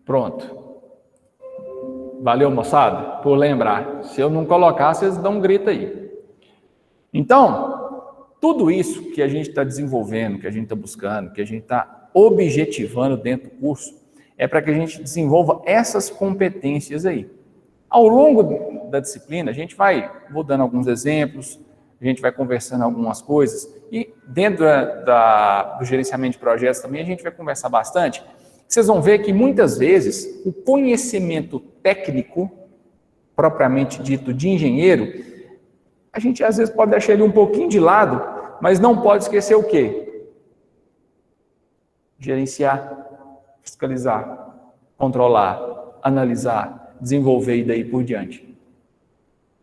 Pronto. Valeu, moçada, por lembrar. Se eu não colocar, vocês dão um grito aí. Então, tudo isso que a gente está desenvolvendo, que a gente está buscando, que a gente está objetivando dentro do curso, é para que a gente desenvolva essas competências aí. Ao longo da disciplina, a gente vou dando alguns exemplos, a gente vai conversando algumas coisas, e dentro do gerenciamento de projetos também a gente vai conversar bastante. Vocês vão ver que muitas vezes o conhecimento técnico, propriamente dito de engenheiro, a gente às vezes pode deixar ele um pouquinho de lado, mas não pode esquecer o quê? Gerenciar, fiscalizar, controlar, analisar, desenvolver e daí por diante.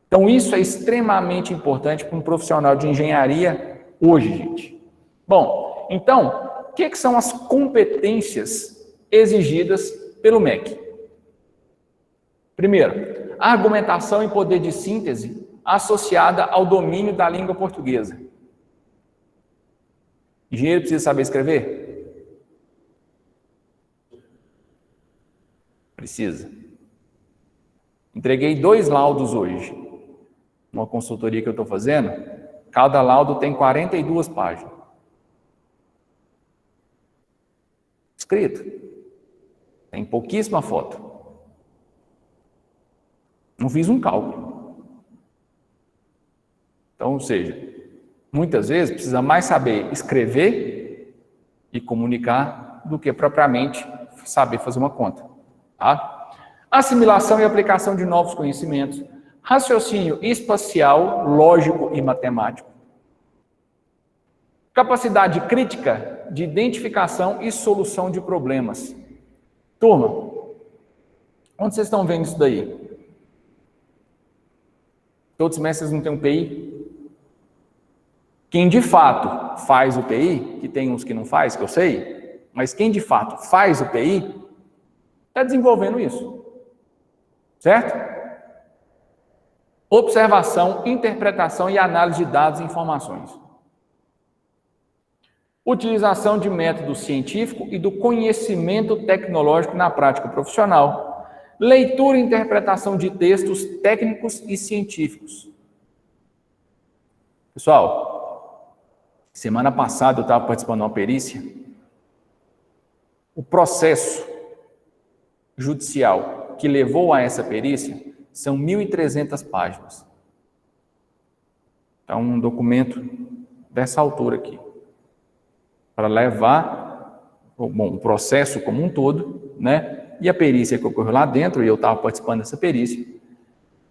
Então isso é extremamente importante para um profissional de engenharia hoje, gente. Bom, então, o que são as competências exigidas pelo MEC? Primeiro, a argumentação e poder de síntese associada ao domínio da língua portuguesa. Engenheiro precisa saber escrever? Precisa. Entreguei 2 laudos hoje. Uma consultoria que eu estou fazendo, cada laudo tem 42 páginas. Escrito. Tem pouquíssima foto. Não fiz um cálculo. Então, ou seja, muitas vezes precisa mais saber escrever e comunicar do que propriamente saber fazer uma conta. Tá? Assimilação e aplicação de novos conhecimentos. Raciocínio espacial, lógico e matemático. Capacidade crítica de identificação e solução de problemas. Turma, onde vocês estão vendo isso daí? Todos os semestres não tem um PI? Quem de fato faz o PI, que tem uns que não faz, que eu sei, mas quem de fato faz o PI, está desenvolvendo isso. Certo? Observação, interpretação e análise de dados e informações. Utilização de método científico e do conhecimento tecnológico na prática profissional. Leitura e interpretação de textos técnicos e científicos. Pessoal, semana passada eu estava participando de uma perícia. O processo judicial que levou a essa perícia são 1.300 páginas. É um documento dessa altura aqui. Para levar o processo como um todo, né? E a perícia que ocorreu lá dentro, e eu estava participando dessa perícia,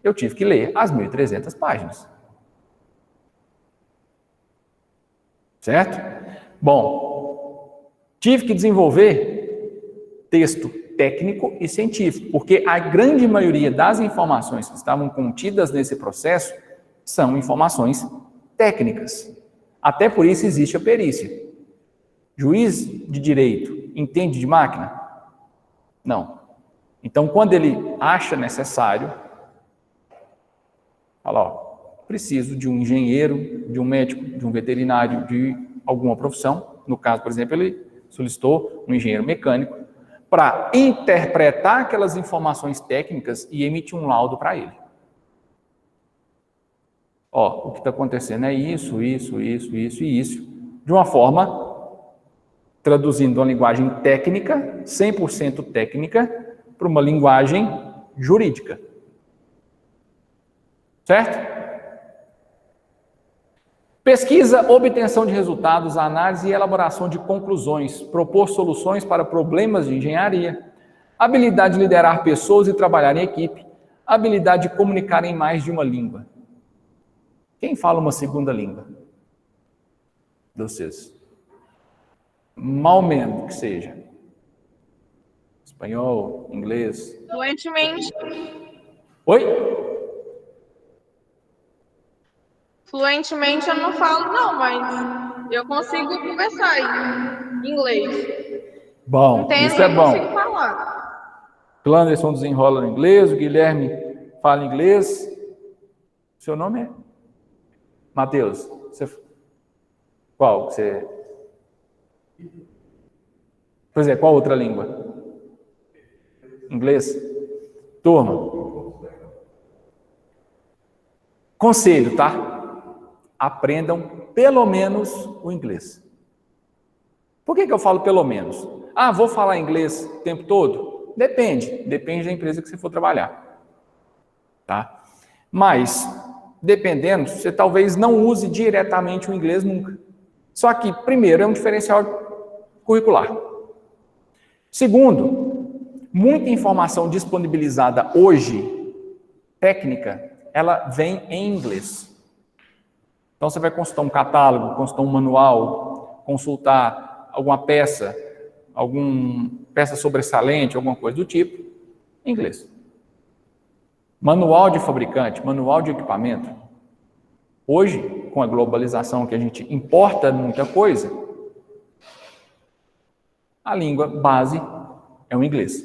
eu tive que ler as 1.300 páginas. Certo? Bom, tive que desenvolver texto técnico e científico, porque a grande maioria das informações que estavam contidas nesse processo são informações técnicas. Até por isso existe a perícia. Juiz de direito entende de máquina? Não. Então, quando ele acha necessário, fala, ó, preciso de um engenheiro, de um médico, de um veterinário, de alguma profissão. No caso, por exemplo, ele solicitou um engenheiro mecânico para interpretar aquelas informações técnicas e emitir um laudo para ele. Ó, o que está acontecendo é isso, isso, isso, isso e isso. De uma forma, traduzindo uma linguagem técnica, 100% técnica, para uma linguagem jurídica. Certo? Pesquisa, obtenção de resultados, análise e elaboração de conclusões, propor soluções para problemas de engenharia, habilidade de liderar pessoas e trabalhar em equipe, habilidade de comunicar em mais de uma língua. Quem fala uma segunda língua? De vocês. Mal menos que seja. Espanhol, inglês. Fluentemente. Oi? Fluentemente eu não falo, não, mas eu consigo conversar em inglês. Bom, Entendo isso é e bom. consigo falar. O Anderson desenrola no inglês, o Guilherme fala inglês. Seu nome é? Matheus. Qual? Pois é, qual outra língua? Inglês? Turma, conselho, tá? Aprendam pelo menos o inglês. Por que eu falo pelo menos? Ah, vou falar inglês o tempo todo? Depende da empresa que você for trabalhar, tá? Mas, dependendo, você talvez não use diretamente o inglês nunca. Só que, primeiro, é um diferencial curricular. Segundo, muita informação disponibilizada hoje, técnica, ela vem em inglês. Então, você vai consultar um catálogo, consultar um manual, consultar alguma peça, alguma peça sobressalente, alguma coisa do tipo, em inglês. Manual de fabricante, manual de equipamento. Hoje, com a globalização que a gente importa muita coisa, a língua base é o inglês.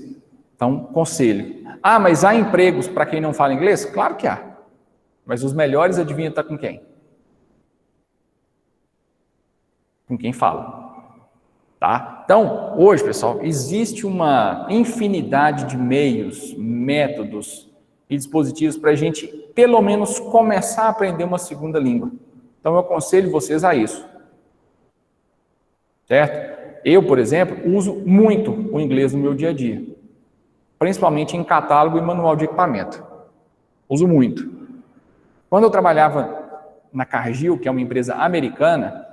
Então, conselho. Ah, mas há empregos para quem não fala inglês? Claro que há. Mas os melhores, adivinha, está com quem? Com quem fala. Tá? Então, hoje, pessoal, existe uma infinidade de meios, métodos e dispositivos para a gente, pelo menos, começar a aprender uma segunda língua. Então, eu aconselho vocês a isso. Certo? Eu, por exemplo, uso muito o inglês no meu dia a dia. Principalmente em catálogo e manual de equipamento. Uso muito. Quando eu trabalhava na Cargill, que é uma empresa americana,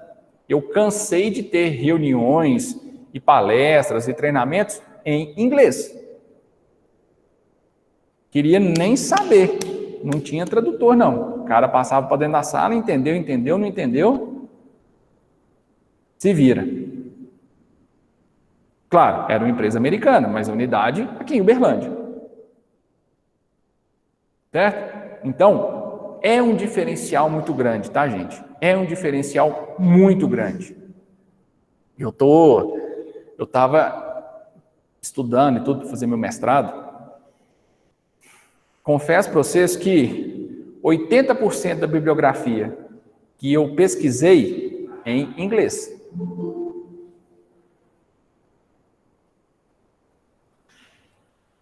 eu cansei de ter reuniões e palestras e treinamentos em inglês. Queria nem saber. Não tinha tradutor, não. O cara passava para dentro da sala, entendeu, não entendeu. Se vira. Claro, era uma empresa americana, mas a unidade aqui em Uberlândia. Certo? Então, é um diferencial muito grande, tá, gente? É um diferencial muito grande. Eu estava estudando e tudo para fazer meu mestrado. Confesso para vocês que 80% da bibliografia que eu pesquisei é em inglês.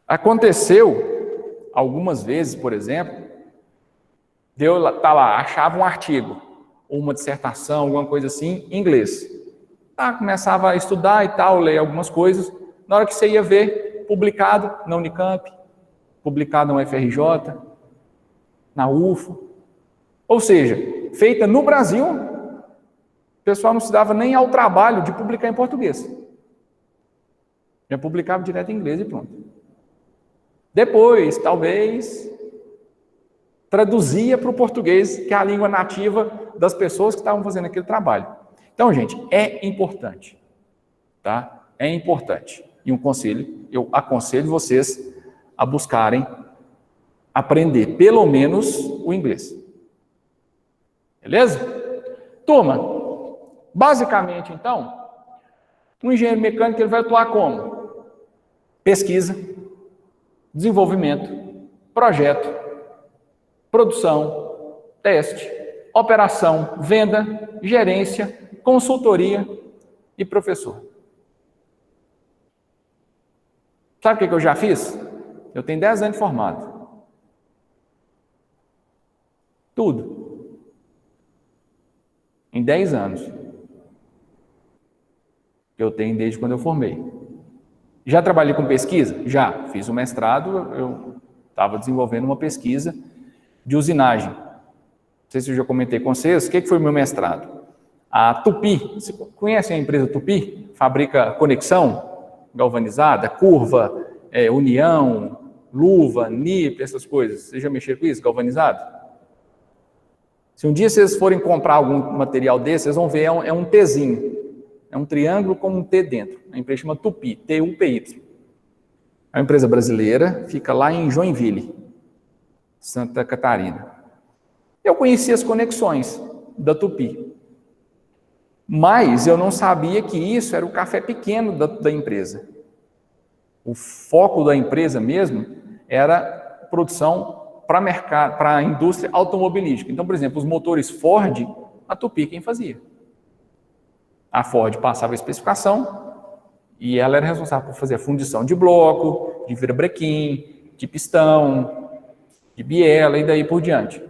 Aconteceu algumas vezes, por exemplo, de eu estar lá, achava um artigo, uma dissertação, alguma coisa assim, em inglês. Começava a estudar e tal, ler algumas coisas. Na hora que você ia ver, publicado na Unicamp, publicado na UFRJ, na UFO. Ou seja, feita no Brasil, o pessoal não se dava nem ao trabalho de publicar em português. Já publicava direto em inglês e pronto. Depois, talvez, traduzia para o português, que é a língua nativa das pessoas que estavam fazendo aquele trabalho. Então, gente, é importante, tá? É importante. E um conselho, eu aconselho vocês a buscarem aprender pelo menos o inglês. Beleza? Turma, basicamente, então, um engenheiro mecânico ele vai atuar como? Pesquisa, desenvolvimento, projeto, produção, teste, operação, venda, gerência, consultoria e professor. Sabe o que eu já fiz? Eu tenho 10 anos de formado. Tudo. Em 10 anos. Que eu tenho desde quando eu formei. Já trabalhei com pesquisa? Já. Fiz um mestrado, eu estava desenvolvendo uma pesquisa de usinagem. Não sei se eu já comentei com vocês. O que foi o meu mestrado? A Tupi. Você conhece a empresa Tupi? Fabrica conexão galvanizada, curva, união, luva, NIP, essas coisas. Vocês já mexeram com isso, galvanizado? Se um dia vocês forem comprar algum material desse, vocês vão ver, é um Tzinho. É um triângulo com um T dentro. A empresa chama Tupi, T-U-P-Y. É uma empresa brasileira, fica lá em Joinville, Santa Catarina. Eu conheci as conexões da Tupi. Mas eu não sabia que isso era o café pequeno da empresa. O foco da empresa mesmo era produção para a indústria automobilística. Então, por exemplo, os motores Ford, a Tupi quem fazia. A Ford passava a especificação e ela era responsável por fazer a fundição de bloco, de virabrequim, de pistão, de biela e daí por diante.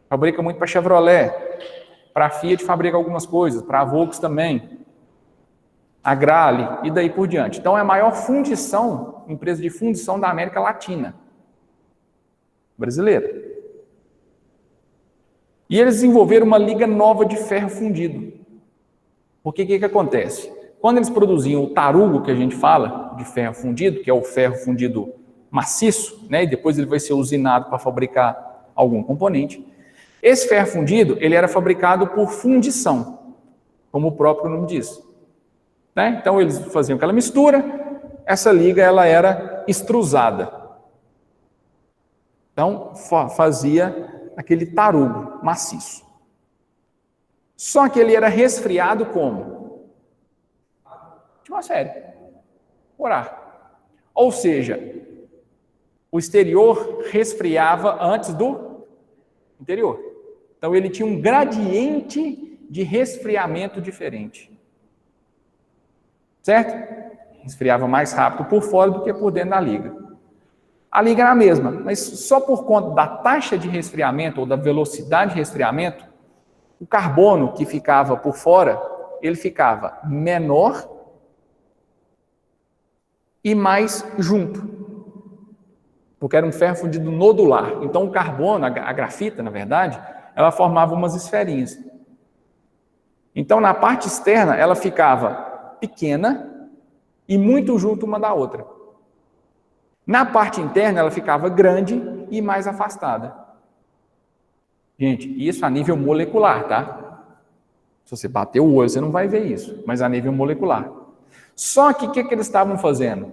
Fabrica muito para Chevrolet, para a Fiat fabrica algumas coisas, para a Volks também, a Grale e daí por diante. Então é a maior fundição, empresa de fundição da América Latina, brasileira. E eles desenvolveram uma liga nova de ferro fundido. Porque o que acontece? Quando eles produziam o tarugo, que a gente fala, de ferro fundido, que é o ferro fundido maciço, né, e depois ele vai ser usinado para fabricar algum componente, esse ferro fundido ele era fabricado por fundição, como o próprio nome diz. Né? Então eles faziam aquela mistura, essa liga ela era extrusada. Então fazia aquele tarugo maciço. Só que ele era resfriado como? Atmosférico, por ar. Ou seja, o exterior resfriava antes do interior. Então ele tinha um gradiente de resfriamento diferente. Certo? Resfriava mais rápido por fora do que por dentro da liga. A liga era a mesma, mas só por conta da taxa de resfriamento ou da velocidade de resfriamento, o carbono que ficava por fora, ele ficava menor e mais junto. Porque era um ferro fundido nodular. Então o carbono, a grafita, na verdade, ela formava umas esferinhas. Então na parte externa ela ficava pequena e muito junto uma da outra. Na parte interna ela ficava grande e mais afastada. Gente, isso a nível molecular, tá? Se você bater o olho, você não vai ver isso, mas a nível molecular. Só que o que eles estavam fazendo?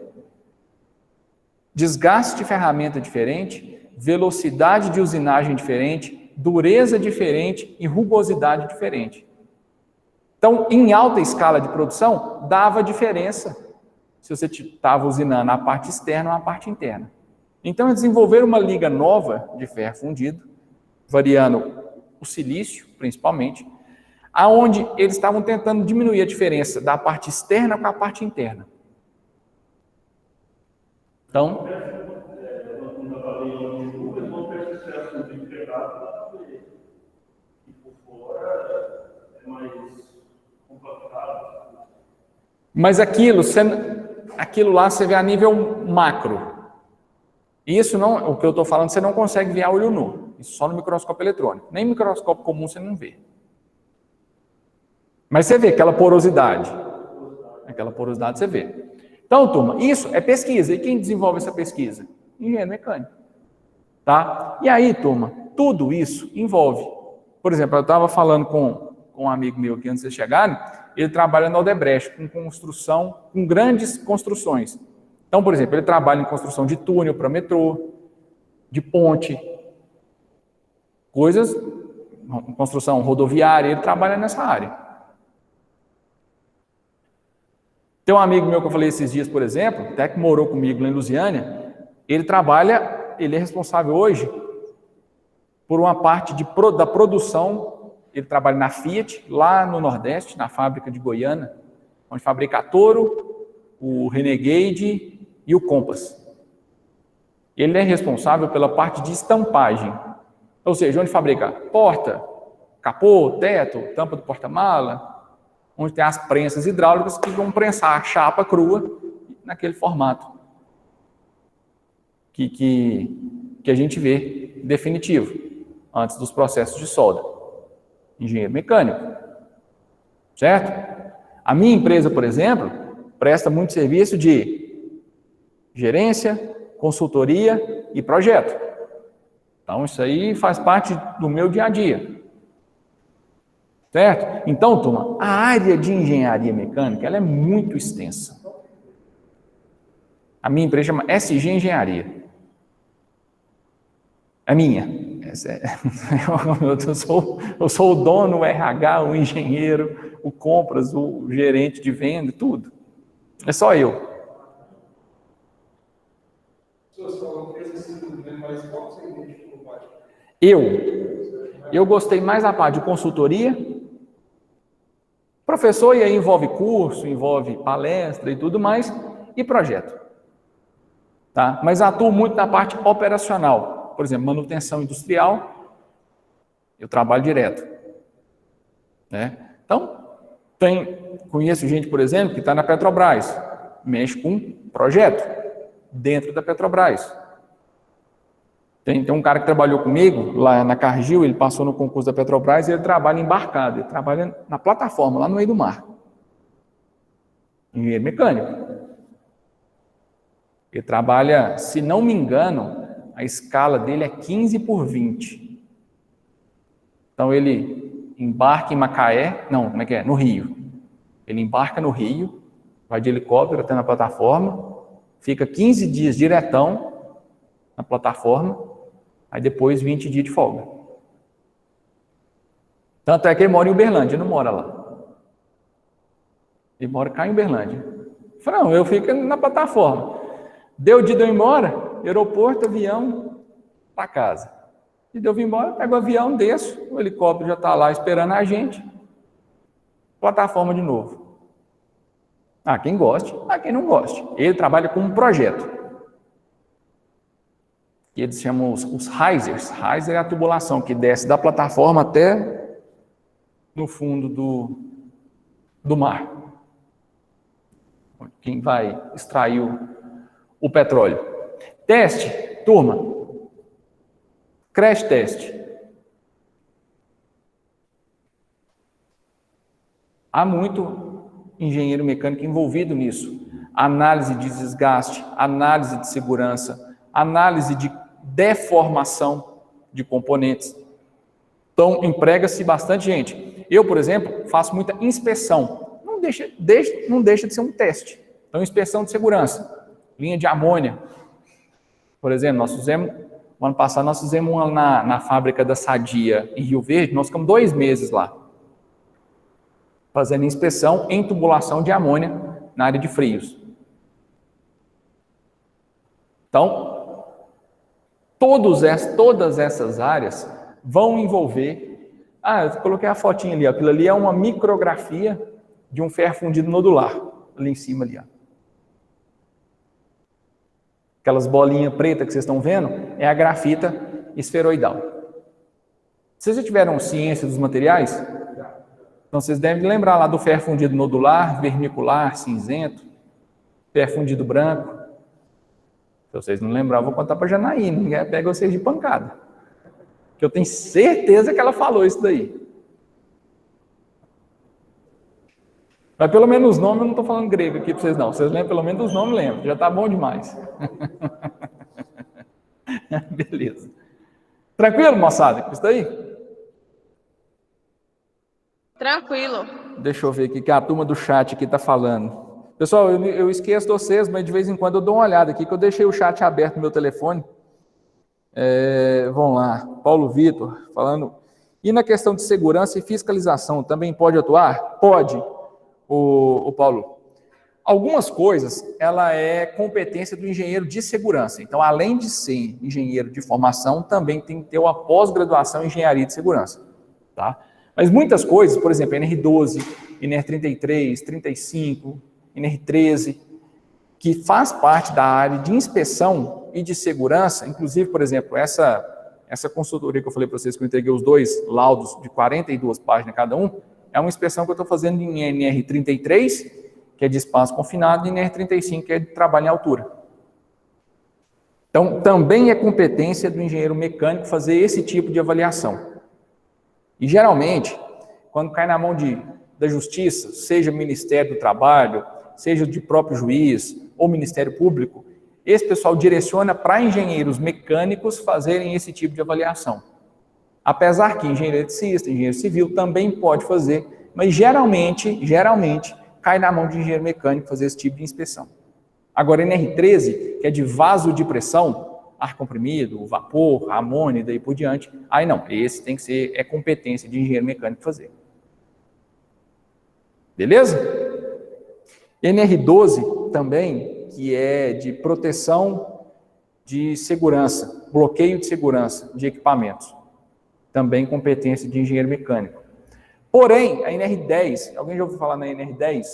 Desgaste de ferramenta diferente, velocidade de usinagem diferente, dureza diferente e rugosidade diferente. Então, em alta escala de produção, dava diferença se você estava usinando a parte externa ou a parte interna. Então, eles desenvolveram uma liga nova de ferro fundido, variando o silício, principalmente, aonde eles estavam tentando diminuir a diferença da parte externa com a parte interna. Então, mas aquilo lá você vê a nível macro. Isso não, o que eu estou falando, você não consegue ver a olho nu. Isso só no microscópio eletrônico. Nem microscópio comum você não vê. Mas você vê aquela porosidade. Aquela porosidade você vê. Então, turma, isso é pesquisa. E quem desenvolve essa pesquisa? Engenheiro mecânico. Tá? E aí, turma, tudo isso envolve. Por exemplo, eu estava falando com um amigo meu aqui antes de vocês chegarem, ele trabalha na Odebrecht, com construção, com grandes construções. Então, por exemplo, ele trabalha em construção de túnel para metrô, de ponte, coisas, construção rodoviária, ele trabalha nessa área. Tem um amigo meu que eu falei esses dias, por exemplo, até que morou comigo lá em Lusiânia, ele é responsável hoje por uma parte da produção, ele trabalha na Fiat, lá no Nordeste, na fábrica de Goiânia, onde fabrica a Toro, o Renegade e o Compass. Ele é responsável pela parte de estampagem, ou seja, onde fabrica porta, capô, teto, tampa do porta-mala, onde tem as prensas hidráulicas que vão prensar a chapa crua naquele formato que a gente vê definitivo, antes dos processos de solda. Engenheiro mecânico. Certo? A minha empresa, por exemplo, presta muito serviço de gerência, consultoria e projeto. Então, isso aí faz parte do meu dia a dia. Certo? Então, turma, a área de engenharia mecânica ela é muito extensa. A minha empresa chama SG Engenharia. É minha. Eu sou o dono, o RH, o engenheiro, o compras, o gerente de venda, tudo. É só eu. Eu gostei mais da parte de consultoria. Professor, e aí envolve curso, envolve palestra e tudo mais, e projeto. tá? Mas atuo muito na parte operacional. Por exemplo, manutenção industrial, eu trabalho direto, né? Então, conheço gente, por exemplo, que está na Petrobras, mexe com projeto dentro da Petrobras. Tem um cara que trabalhou comigo lá na Cargill, ele passou no concurso da Petrobras e ele trabalha embarcado, ele trabalha na plataforma, lá no meio do mar. Engenheiro mecânico. Ele trabalha, se não me engano, a escala dele é 15/20. Então ele embarca em Macaé, não, como é que é? No Rio. Ele embarca no Rio, vai de helicóptero até na plataforma, fica 15 dias diretão na plataforma, aí depois 20 dias de folga. Tanto é que ele mora em Uberlândia, ele não mora lá. Ele mora cá em Uberlândia. Eu falei, não, eu fico na plataforma. Deu dia de eu ir embora, aeroporto, avião, para casa. E deu vir embora, pego o avião, desço, o helicóptero já está lá esperando a gente, plataforma de novo. Ah, quem goste, quem não goste. Ele trabalha com um projeto. Que eles chamam os risers. Riser é a tubulação que desce da plataforma até no fundo do mar. Quem vai extrair o petróleo. Teste, turma. Crash test. Há muito engenheiro mecânico envolvido nisso. Análise de desgaste, análise de segurança, análise de deformação de componentes. Então, emprega-se bastante gente. Eu, por exemplo, faço muita inspeção. Não deixa de ser um teste. Então, inspeção de segurança. Linha de amônia. Por exemplo, no ano passado, nós fizemos uma na fábrica da Sadia, em Rio Verde. Nós ficamos 2 meses lá, fazendo inspeção em tubulação de amônia na área de frios. Então, todas essas áreas vão envolver... eu coloquei a fotinha ali, aquilo ali é uma micrografia de um ferro fundido nodular, ali em cima ali, ó. Aquelas bolinhas pretas que vocês estão vendo, é a grafita esferoidal. Vocês já tiveram ciência dos materiais? Então, vocês devem lembrar lá do ferro fundido nodular, vermicular, cinzento, ferro fundido branco. Se vocês não lembrarem, eu vou contar para a Janaína, ninguém pega vocês de pancada. Que eu tenho certeza que ela falou isso daí. Mas pelo menos os nomes, eu não estou falando grego aqui para vocês não. Vocês lembram pelo menos os nomes, lembram. Já está bom demais. Beleza. Tranquilo, moçada, com isso daí? Tranquilo. Deixa eu ver aqui que a turma do chat aqui está falando. Pessoal, eu esqueço de vocês, mas de vez em quando eu dou uma olhada aqui, que eu deixei o chat aberto no meu telefone. Vamos lá. Paulo Vitor falando. E na questão de segurança e fiscalização, também pode atuar? Pode. O Paulo, algumas coisas, ela é competência do engenheiro de segurança. Então, além de ser engenheiro de formação, também tem que ter uma pós-graduação em engenharia de segurança, tá? Mas muitas coisas, por exemplo, NR12, NR33, 35, NR13, que faz parte da área de inspeção e de segurança, inclusive, por exemplo, essa consultoria que eu falei para vocês, que eu entreguei os 2 laudos de 42 páginas cada um, é uma inspeção que eu estou fazendo em NR33, que é de espaço confinado, e NR35, que é de trabalho em altura. Então, também é competência do engenheiro mecânico fazer esse tipo de avaliação. E, geralmente, quando cai na mão da Justiça, seja o Ministério do Trabalho, seja de próprio juiz ou Ministério Público, esse pessoal direciona para engenheiros mecânicos fazerem esse tipo de avaliação. Apesar que engenheiro eletricista, engenheiro civil também pode fazer, mas geralmente cai na mão de engenheiro mecânico fazer esse tipo de inspeção. Agora, NR13, que é de vaso de pressão, ar comprimido, vapor, amônia e daí por diante, aí não, esse tem que ser, competência de engenheiro mecânico fazer. Beleza? NR12 também, que é de proteção de segurança, bloqueio de segurança de equipamentos. Também competência de engenheiro mecânico. Porém, a NR10, alguém já ouviu falar na NR10?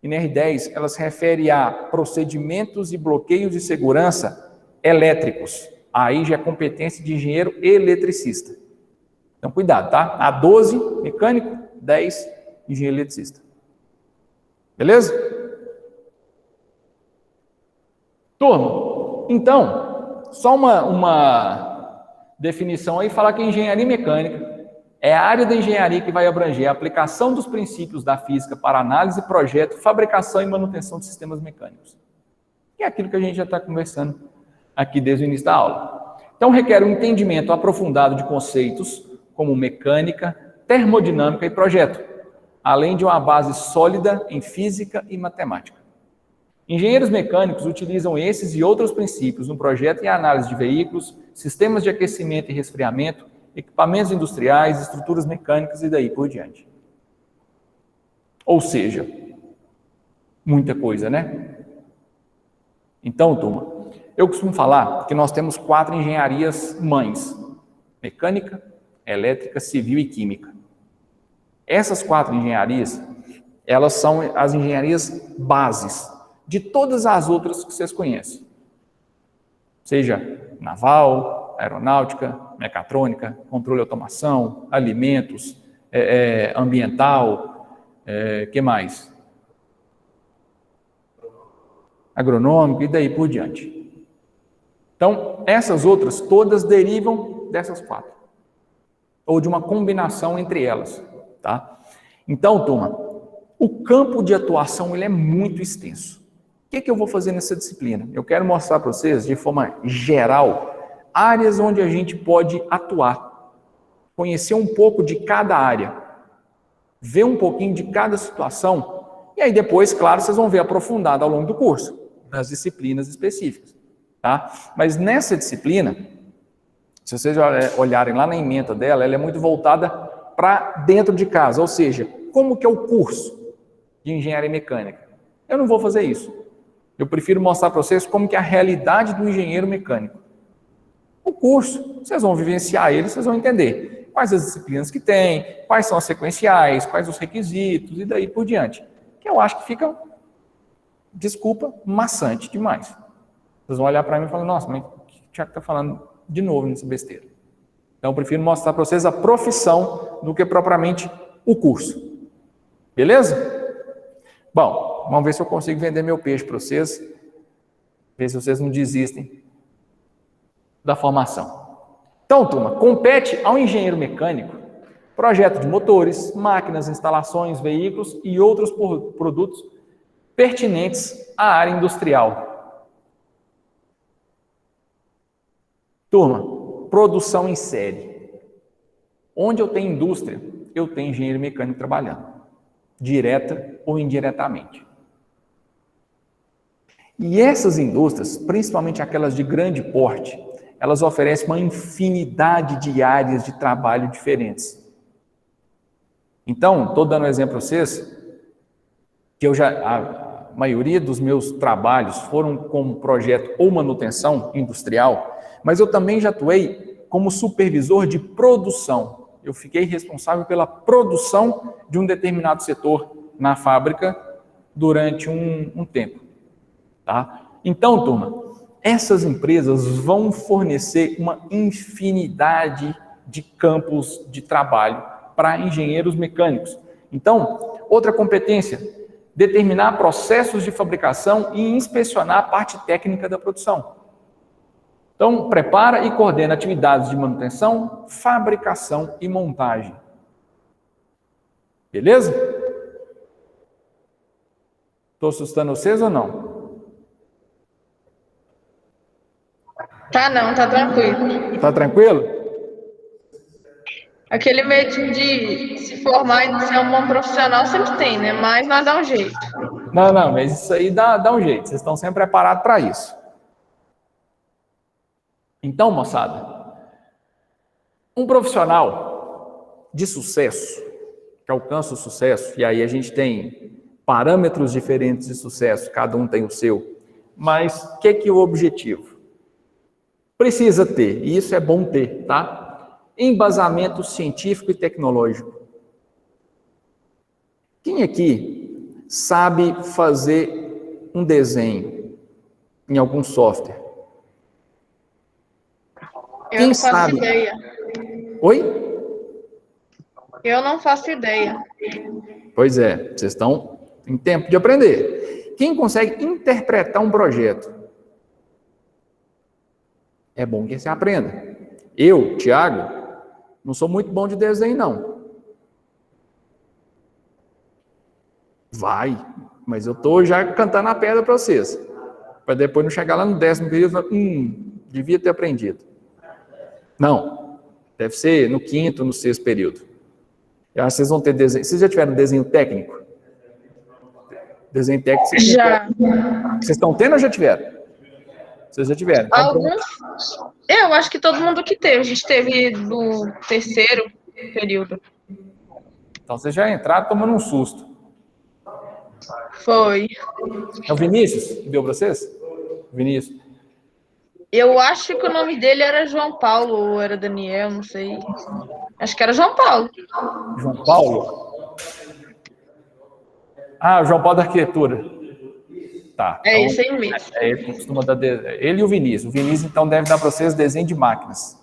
NR10, ela se refere a procedimentos e bloqueios de segurança elétricos. Aí já é competência de engenheiro eletricista. Então, cuidado, tá? A 12, mecânico, 10, engenheiro eletricista. Beleza? Turma, então, só uma definição aí, falar que engenharia mecânica é a área da engenharia que vai abranger a aplicação dos princípios da física para análise, projeto, fabricação e manutenção de sistemas mecânicos. Que é aquilo que a gente já está conversando aqui desde o início da aula. Então, requer um entendimento aprofundado de conceitos como mecânica, termodinâmica e projeto, além de uma base sólida em física e matemática. Engenheiros mecânicos utilizam esses e outros princípios no projeto e análise de veículos, sistemas de aquecimento e resfriamento, equipamentos industriais, estruturas mecânicas e daí por diante. Ou seja, muita coisa, né? Então, turma, eu costumo falar que nós temos 4 engenharias mães: mecânica, elétrica, civil e química. Essas 4 engenharias, elas são as engenharias bases de todas as outras que vocês conhecem. Seja naval, aeronáutica, mecatrônica, controle e automação, alimentos, ambiental, que mais? Agronômico e daí por diante. Então, essas outras todas derivam dessas 4. Ou de uma combinação entre elas, tá? Então, turma, o campo de atuação ele é muito extenso. O que eu vou fazer nessa disciplina? Eu quero mostrar para vocês, de forma geral, áreas onde a gente pode atuar, conhecer um pouco de cada área, ver um pouquinho de cada situação, e aí depois, claro, vocês vão ver aprofundado ao longo do curso, nas disciplinas específicas, tá? Mas nessa disciplina, se vocês olharem lá na ementa dela, ela é muito voltada para dentro de casa, ou seja, como que é o curso de engenharia mecânica? Eu não vou fazer isso. Eu prefiro mostrar para vocês como que é a realidade do engenheiro mecânico. O curso, vocês vão vivenciar ele, vocês vão entender quais as disciplinas que tem, quais são as sequenciais, quais os requisitos e daí por diante. Que eu acho que fica, desculpa, maçante demais. Vocês vão olhar para mim e falar, nossa, mas o que o Thiago está falando de novo nessa besteira? Então eu prefiro mostrar para vocês a profissão do que propriamente o curso. Beleza? Bom, vamos ver se eu consigo vender meu peixe para vocês, ver se vocês não desistem da formação. Então, turma, compete ao engenheiro mecânico projeto de motores, máquinas, instalações, veículos e outros produtos pertinentes à área industrial. Turma, produção em série. Onde eu tenho indústria, eu tenho engenheiro mecânico trabalhando, direta ou indiretamente. E essas indústrias, principalmente aquelas de grande porte, elas oferecem uma infinidade de áreas de trabalho diferentes. Então, estou dando um exemplo para vocês, que a maioria dos meus trabalhos foram como projeto ou manutenção industrial, mas eu também já atuei como supervisor de produção. Eu fiquei responsável pela produção de um determinado setor na fábrica durante um tempo. Tá? Então, turma, essas empresas vão fornecer uma infinidade de campos de trabalho para engenheiros mecânicos. Então, outra competência, determinar processos de fabricação e inspecionar a parte técnica da produção. Então, prepara e coordena atividades de manutenção, fabricação e montagem. Beleza? Estou assustando vocês ou não? Tá não, tá tranquilo. Tá tranquilo? Aquele medo de se formar e ser um bom profissional sempre tem, né? Mas nós dá um jeito. Não, mas isso aí dá um jeito. Vocês estão sempre preparados para isso. Então, moçada, um profissional de sucesso, que alcança o sucesso, e aí a gente tem parâmetros diferentes de sucesso, cada um tem o seu, mas o que é o objetivo? Precisa ter, e isso é bom ter, tá? Embasamento científico e tecnológico. Quem aqui sabe fazer um desenho em algum software? Eu não faço ideia. Oi? Eu não faço ideia. Pois é, vocês estão em tempo de aprender. Quem consegue interpretar um projeto? É bom que você aprenda. Eu, Thiago, não sou muito bom de desenho, não. Vai, mas eu tô já cantando a pedra para vocês. Para depois não chegar lá no 10º período e falar, devia ter aprendido. Não, deve ser no 5º, no 6º período. Eu acho que vocês vão ter desenho. Vocês já tiveram desenho técnico? Desenho técnico. Já. Vocês estão tendo ou já tiveram? Vocês já tiveram. Então, alguns. Eu acho que todo mundo que teve. A gente teve do 3º período. Então vocês já entraram tomando um susto. Foi. É o Vinícius que deu para vocês? Vinícius. Eu acho que o nome dele era João Paulo ou era Daniel, não sei. Acho que era João Paulo. João Paulo? Ah, o João Paulo da arquitetura. Tá. É então, esse aí mesmo. Ele que costuma dar ele e o Vinícius. O Vinícius, então, deve dar para vocês desenho de máquinas.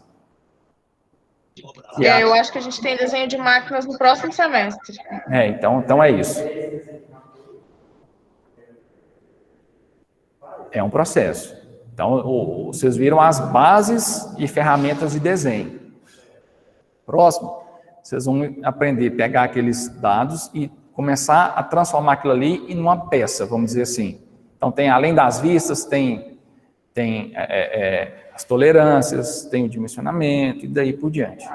Eu acho que a gente tem desenho de máquinas no próximo semestre. Então é isso. É um processo. Então, vocês viram as bases e ferramentas de desenho. Próximo, vocês vão aprender a pegar aqueles dados e começar a transformar aquilo ali em uma peça, vamos dizer assim. Então, tem, além das vistas, tem as tolerâncias, tem o dimensionamento e daí por diante.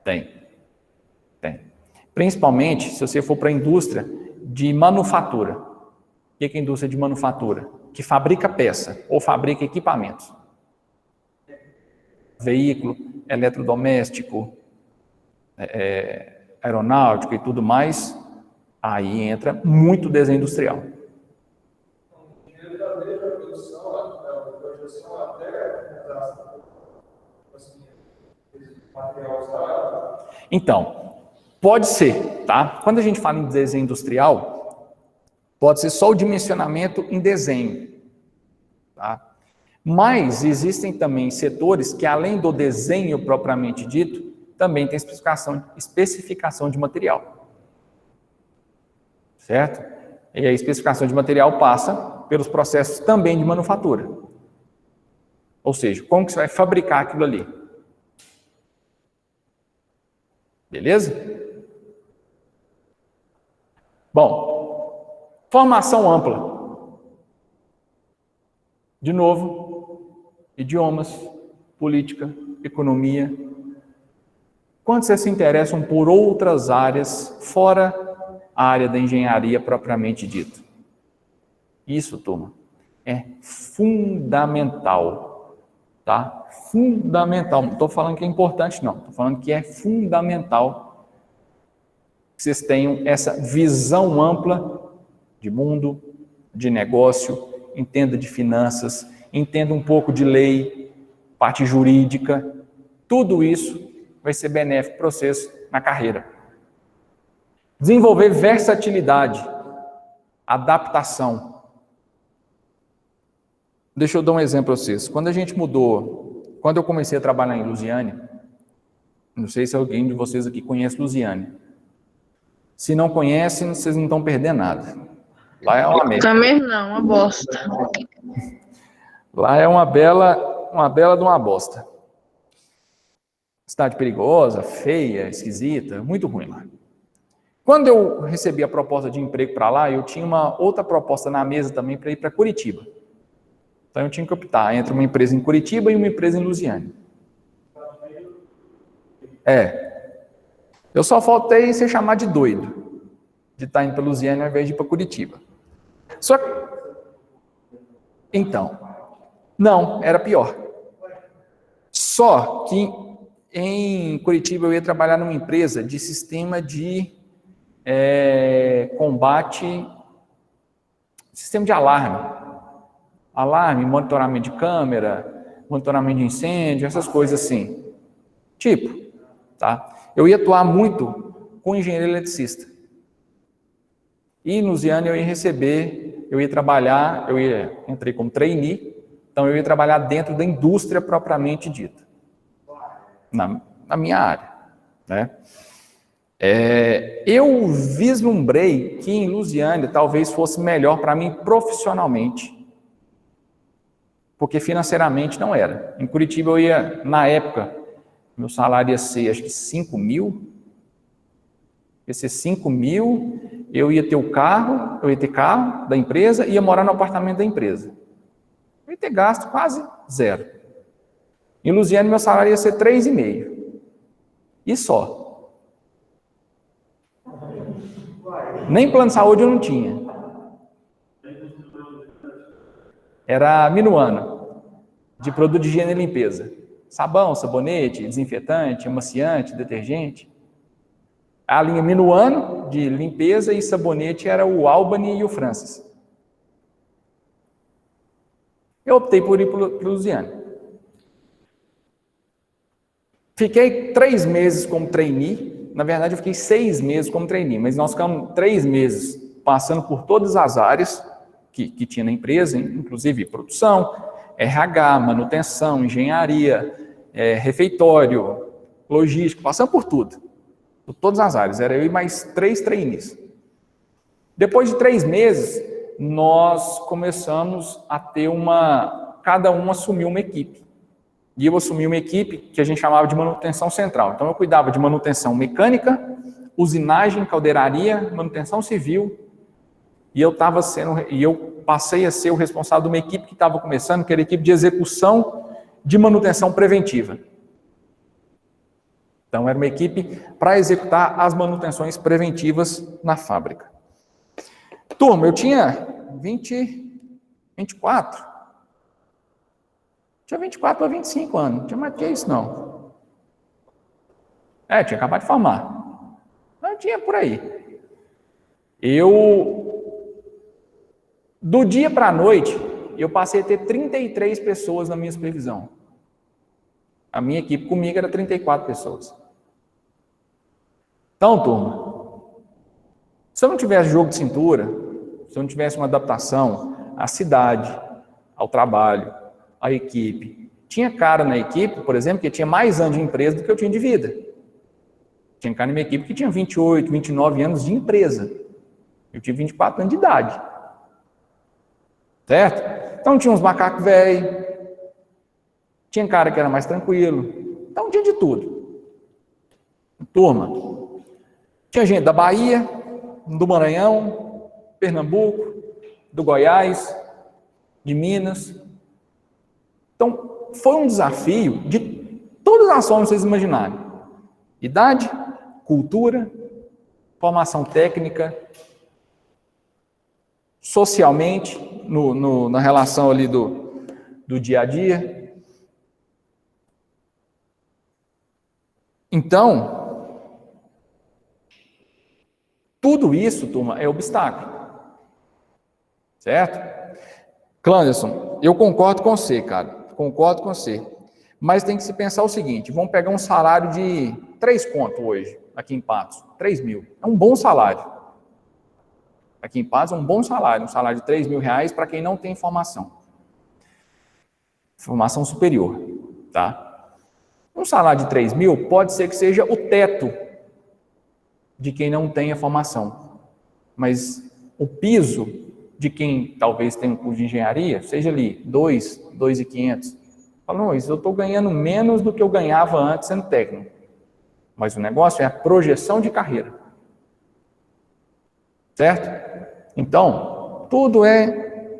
Tem. Principalmente se você for para a indústria de manufatura. O que é a indústria de manufatura? Que fabrica peça ou fabrica equipamentos. Veículo, eletrodoméstico, aeronáutico e tudo mais, aí entra muito desenho industrial. Então, pode ser, tá? Quando a gente fala em desenho industrial, pode ser só o dimensionamento em desenho, tá? Mas existem também setores que, além do desenho propriamente dito, também tem especificação de material. Certo? E a especificação de material passa pelos processos também de manufatura. Ou seja, como que você vai fabricar aquilo ali? Beleza? Bom, formação ampla. De novo, idiomas, política, economia. Quando vocês se interessam por outras áreas fora a área da engenharia propriamente dita? Isso, turma, é fundamental, tá? Fundamental. Não estou falando que é importante, não. Estou falando que é fundamental que vocês tenham essa visão ampla de mundo, de negócio, entenda de finanças, entenda um pouco de lei, parte jurídica. Tudo isso vai ser benéfico para vocês na carreira. Desenvolver versatilidade, adaptação. Deixa eu dar um exemplo para vocês. Quando eu comecei a trabalhar em Lusiânia, não sei se alguém de vocês aqui conhece Lusiânia. Se não conhecem, vocês não estão perdendo nada. Lá é uma merda. Também não, uma bosta. Lá é uma bela de uma bosta. Cidade perigosa, feia, esquisita, muito ruim lá. Quando eu recebi a proposta de emprego para lá, eu tinha uma outra proposta na mesa também para ir para Curitiba. Então eu tinha que optar entre uma empresa em Curitiba e uma empresa em Lusiânia. Eu só faltei ser chamado de doido, de estar indo para Lusiânia ao invés de ir para Curitiba. Só que, então, não, era pior. Só que em Curitiba eu ia trabalhar numa empresa de sistema de combate, sistema de alarme, monitoramento de câmera, monitoramento de incêndio, essas coisas assim. Tipo, tá? Eu ia atuar muito com engenheiro eletricista. E em Lusiânia eu ia trabalhar, entrei como trainee, então eu ia trabalhar dentro da indústria propriamente dita, na minha área, né? Eu vislumbrei que em Lusiânia talvez fosse melhor para mim profissionalmente, porque financeiramente não era. Em Curitiba eu ia, na época, meu salário ia ser acho que 5 mil, ia ser 5 mil, eu ia ter carro da empresa e ia morar no apartamento da empresa. Eu ia ter gasto quase zero. Em Lusiânia meu salário ia ser 3,5. E só. Nem plano de saúde eu não tinha. Era Minuano, de produto de higiene e limpeza. Sabão, sabonete, desinfetante, amaciante, detergente. A linha Minuano, de limpeza e sabonete, era o Albany e o Francis. Eu optei por ir para o Lusiânia. Fiquei 3 meses como trainee. Na verdade, eu fiquei 6 meses como trainee, mas nós ficamos 3 meses passando por todas as áreas que tinha na empresa, inclusive produção, RH, manutenção, engenharia, refeitório, logística, passando por tudo. Por todas as áreas. Era eu e mais 3 trainees. Depois de 3 meses, nós começamos a ter cada um assumiu uma equipe. E eu assumi uma equipe que a gente chamava de manutenção central. Então eu cuidava de manutenção mecânica, usinagem, caldeiraria, manutenção civil, e eu passei a ser o responsável de uma equipe que estava começando, que era a equipe de execução de manutenção preventiva. Então era uma equipe para executar as manutenções preventivas na fábrica. Turma, eu tinha 24. Tinha 24 para 25 anos, não tinha mais que isso não. Tinha acabado de formar. Não tinha por aí. Do dia para a noite, eu passei a ter 33 pessoas na minha supervisão. A minha equipe comigo era 34 pessoas. Então, turma, se eu não tivesse jogo de cintura, se eu não tivesse uma adaptação à cidade, ao trabalho, à equipe, tinha cara na equipe, por exemplo, que tinha mais anos de empresa do que eu tinha de vida. Tinha cara na minha equipe que tinha 28, 29 anos de empresa. Eu tinha 24 anos de idade. Certo? Então tinha uns macacos velhos, tinha cara que era mais tranquilo. Então tinha de tudo. Turma, tinha gente da Bahia, do Maranhão, Pernambuco, do Goiás, de Minas. Então, foi um desafio de todas as formas que vocês imaginarem. Idade, cultura, formação técnica, socialmente, na relação ali do dia a dia. Então, tudo isso, turma, é obstáculo. Certo? Clanderson, eu concordo com você, cara. Concordo com você. Mas tem que se pensar o seguinte, vamos pegar um salário de 3 conto hoje, aqui em Patos, 3 mil. É um bom salário. Aqui em Patos é um bom salário, um salário de 3 mil reais para quem não tem formação. Formação superior, tá? Um salário de 3 mil pode ser que seja o teto de quem não tenha formação. Mas o piso de quem talvez tenha um curso de engenharia, seja ali 2.500. Fala, não, eu estou ganhando menos do que eu ganhava antes sendo técnico. Mas o negócio é a projeção de carreira. Certo? Então, tudo é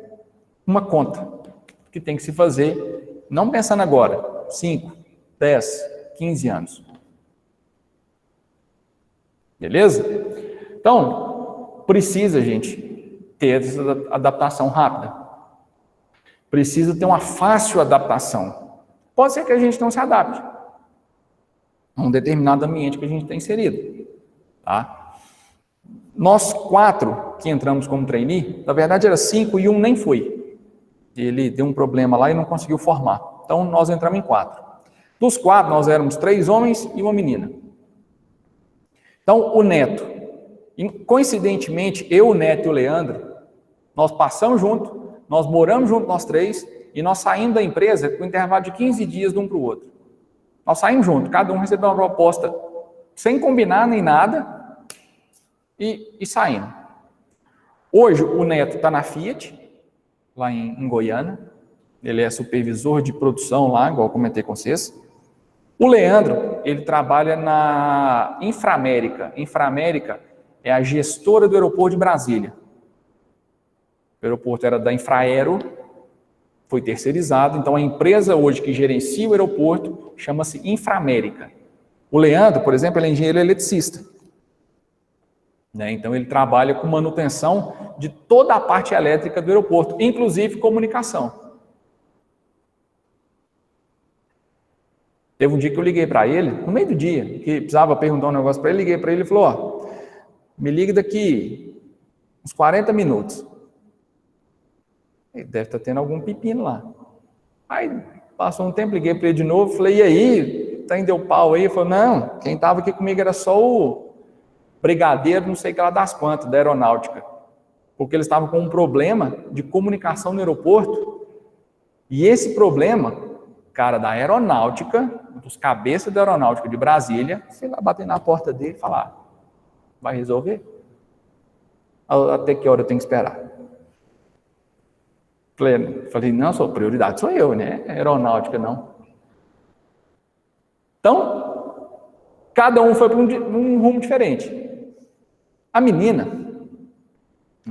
uma conta que tem que se fazer, não pensando agora, 5, 10, 15 anos. Beleza? Então, precisa, gente, ter essa adaptação rápida. Precisa ter uma fácil adaptação. Pode ser que a gente não se adapte a um determinado ambiente que a gente está inserido. Tá? Nós 4 que entramos como trainee, na verdade era 5 e um nem foi. Ele deu um problema lá e não conseguiu formar. Então nós entramos em 4. Dos 4, nós éramos 3 homens e uma menina. Então, o Neto, coincidentemente, eu, o Neto e o Leandro, nós passamos junto, nós moramos junto, nós três, e nós saímos da empresa com um intervalo de 15 dias de um para o outro. Nós saímos junto, cada um recebeu uma proposta sem combinar nem nada, e saímos. Hoje, o Neto está na Fiat, lá em Goiânia, ele é supervisor de produção lá, igual eu comentei com vocês. O Leandro, ele trabalha na Inframérica. Inframérica é a gestora do aeroporto de Brasília. O aeroporto era da Infraero, foi terceirizado, então a empresa hoje que gerencia o aeroporto chama-se Inframérica. O Leandro, por exemplo, ele é engenheiro eletricista. Então ele trabalha com manutenção de toda a parte elétrica do aeroporto, inclusive comunicação. Teve um dia que eu liguei para ele, no meio do dia, que precisava perguntar um negócio para ele, liguei para ele e falou, ó, me liga daqui uns 40 minutos. Ele deve estar tendo algum pepino lá. Aí passou um tempo, liguei para ele de novo, falei, e aí, tá deu pau aí? Ele falou, não, quem estava aqui comigo era só o brigadeiro, não sei o que lá das quantas, da aeronáutica. Porque eles estavam com um problema de comunicação no aeroporto, e esse problema, cara da aeronáutica, dos cabeças da aeronáutica de Brasília, sei lá, bater na porta dele e falar, vai resolver? Até que hora eu tenho que esperar? Falei, não, sua prioridade sou eu, né? Aeronáutica não. Então, cada um foi para um rumo diferente. A menina,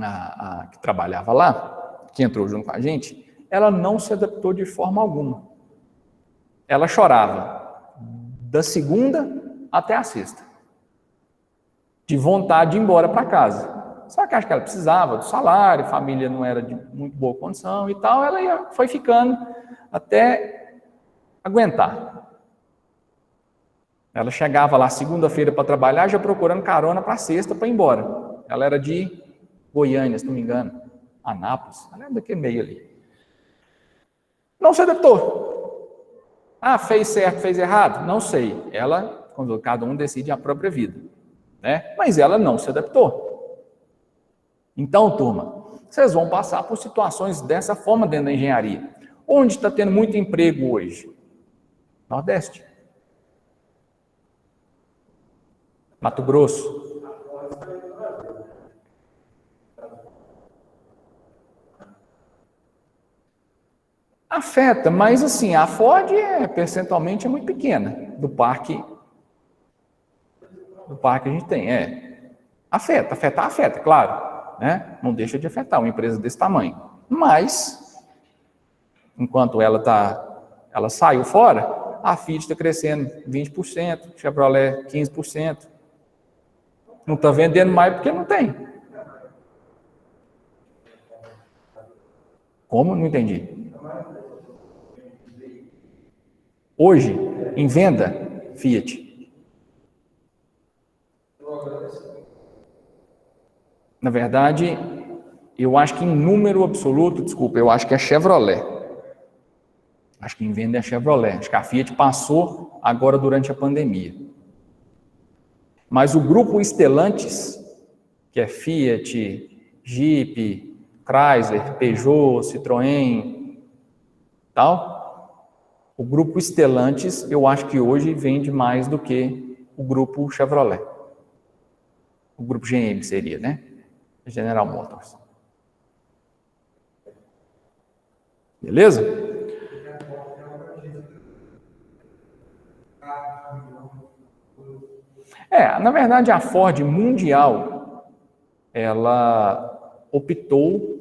a que trabalhava lá, que entrou junto com a gente, ela não se adaptou de forma alguma. Ela chorava da segunda até a sexta, de vontade de ir embora para casa. Só que acho que ela precisava do salário, a família não era de muito boa condição e tal, ela foi ficando até aguentar. Ela chegava lá segunda-feira para trabalhar, já procurando carona para sexta para ir embora. Ela era de Goiânia, se não me engano, Anápolis, ela era daquele meio ali. Não se adaptou. Ah, fez certo, fez errado? Não sei. Ela, quando cada um decide a própria vida, né? Mas ela não se adaptou. Então, turma, vocês vão passar por situações dessa forma dentro da engenharia. Onde está tendo muito emprego hoje? Nordeste. Mato Grosso. Afeta, mas assim, a Ford percentualmente é muito pequena do parque que a gente tem. Afeta, claro. Né? Não deixa de afetar uma empresa desse tamanho. Mas, enquanto ela saiu fora, a Fiat está crescendo 20%, Chevrolet 15%. Não está vendendo mais porque não tem. Como? Não entendi. Hoje, em venda, Fiat. Na verdade, eu acho que em número absoluto, desculpa, eu acho que é Chevrolet. Acho que em venda é Chevrolet. Acho que a Fiat passou agora durante a pandemia. Mas o grupo Stellantis, que é Fiat, Jeep, Chrysler, Peugeot, Citroën, tal, o grupo Stellantis, eu acho que hoje vende mais do que o grupo Chevrolet. O grupo GM seria, né? General Motors. Beleza? Na verdade, a Ford mundial, ela optou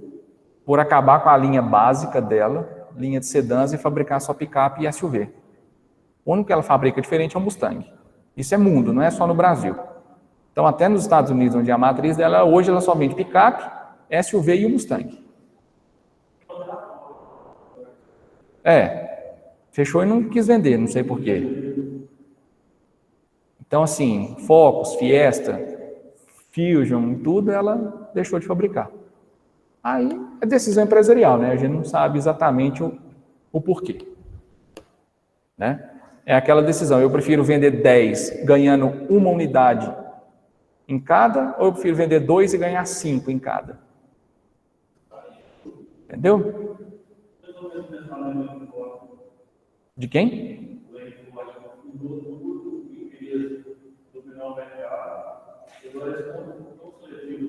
por acabar com a linha básica dela, linha de sedãs, e fabricar só picape e SUV. O único que ela fabrica diferente é o Mustang. Isso é mundo, não é só no Brasil. Então, até nos Estados Unidos, onde é a matriz dela, hoje ela só vende picape, SUV e o Mustang. Fechou e não quis vender, não sei porquê. Então, assim, Focus, Fiesta, Fusion, tudo ela deixou de fabricar. Aí é decisão empresarial, né? A gente não sabe exatamente o porquê. Né? É aquela decisão, eu prefiro vender 10 ganhando uma unidade em cada, ou eu prefiro vender 2 e ganhar 5 em cada? Entendeu? De quem?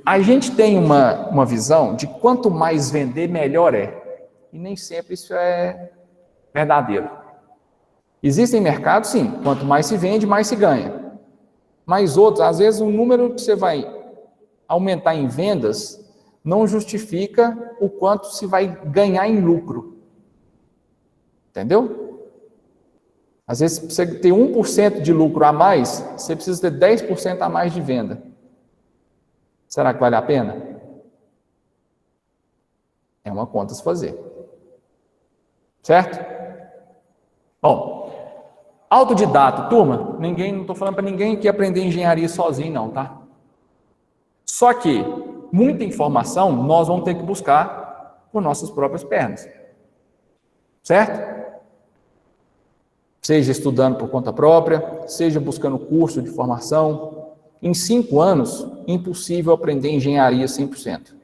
A gente tem uma visão de quanto mais vender, melhor é. E nem sempre isso é verdadeiro. Existem mercados, sim, quanto mais se vende, mais se ganha. Mas outros, às vezes, o número que você vai aumentar em vendas não justifica o quanto se vai ganhar em lucro. Entendeu? Às vezes, para você ter 1% de lucro a mais, você precisa ter 10% a mais de venda. Será que vale a pena? É uma conta a se fazer. Certo? Bom, autodidata, turma, não estou falando para ninguém que aprender engenharia sozinho, não, tá? Só que muita informação nós vamos ter que buscar por nossas próprias pernas. Certo? Seja estudando por conta própria, seja buscando curso de formação. Em 5 anos, impossível aprender engenharia 100%.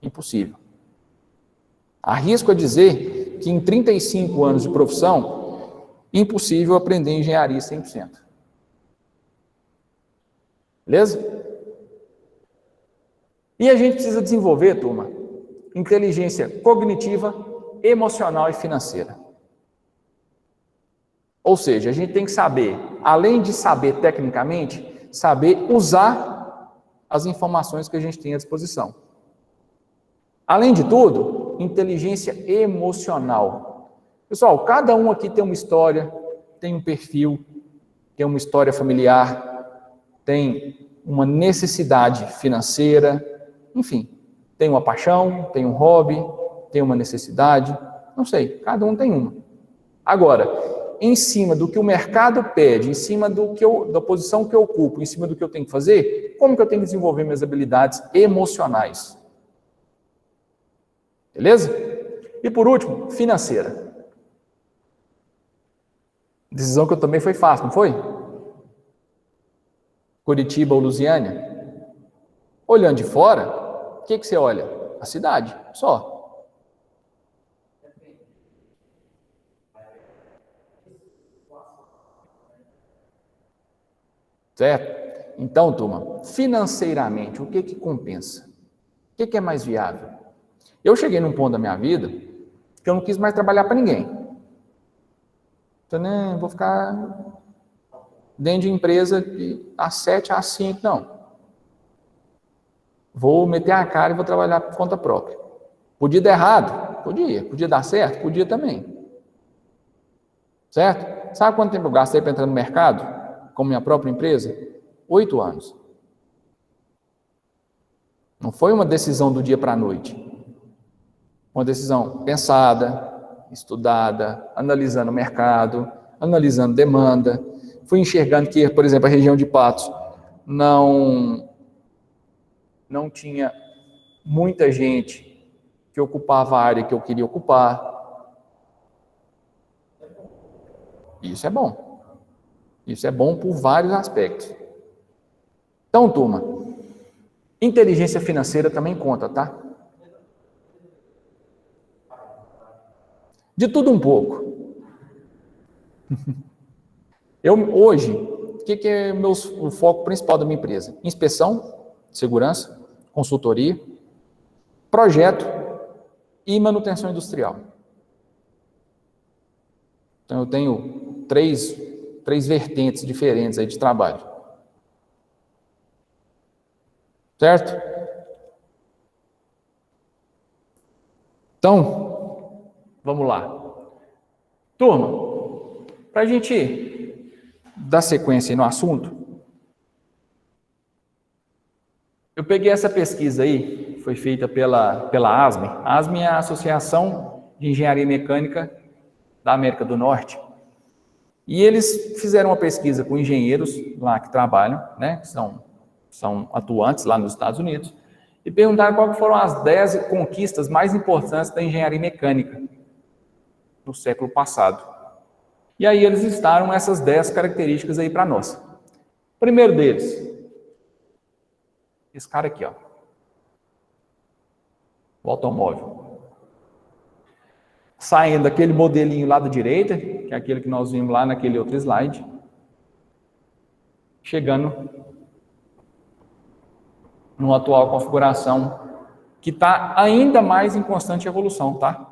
Impossível. Arrisco a dizer que em 35 anos de profissão, impossível aprender engenharia 100%. Beleza? E a gente precisa desenvolver, turma, inteligência cognitiva, emocional e financeira. Ou seja, a gente tem que saber, além de saber tecnicamente, saber usar as informações que a gente tem à disposição. Além de tudo, inteligência emocional. Pessoal, cada um aqui tem uma história, tem um perfil, tem uma história familiar, tem uma necessidade financeira, enfim, tem uma paixão, tem um hobby, tem uma necessidade, não sei, cada um tem uma. Agora, em cima do que o mercado pede, em cima da posição que eu ocupo, em cima do que eu tenho que fazer, como que eu tenho que desenvolver minhas habilidades emocionais? Beleza? E por último, financeira. Decisão que eu tomei foi fácil, não foi? Curitiba ou Lusiânia? Olhando de fora, o que você olha? A cidade, só. Certo? Então, turma, financeiramente, o que compensa? O que é mais viável? Eu cheguei num ponto da minha vida que eu não quis mais trabalhar para ninguém. Então, né, vou ficar dentro de empresa de às 7 às 5, não. Vou meter a cara e vou trabalhar por conta própria. Podia dar errado? Podia. Podia dar certo? Podia também. Certo? Sabe quanto tempo eu gastei para entrar no mercado? Com minha própria empresa? 8 anos. Não foi uma decisão do dia para a noite. Uma decisão pensada, estudada, analisando o mercado, analisando demanda. Fui enxergando que, por exemplo, a região de Patos não tinha muita gente que ocupava a área que eu queria ocupar. Isso é bom. Isso é bom por vários aspectos. Então, turma, inteligência financeira também conta, tá? De tudo um pouco. Hoje, o que é o foco principal da minha empresa? Inspeção, segurança, consultoria, projeto e manutenção industrial. Então, eu tenho três vertentes diferentes aí de trabalho. Certo? Então, vamos lá. Turma, para a gente dar sequência aí no assunto, eu peguei essa pesquisa aí, foi feita pela ASME. A ASME é a Associação de Engenharia Mecânica da América do Norte. E eles fizeram uma pesquisa com engenheiros lá que trabalham, né, que são atuantes lá nos Estados Unidos, e perguntaram quais foram as 10 conquistas mais importantes da engenharia mecânica no século passado. E aí eles listaram essas 10 características aí para nós. Primeiro deles, Esse cara aqui, ó. O automóvel. Saindo daquele modelinho lá da direita, que é aquele que nós vimos lá naquele outro slide. Chegando numa atual configuração que está ainda mais em constante evolução, tá?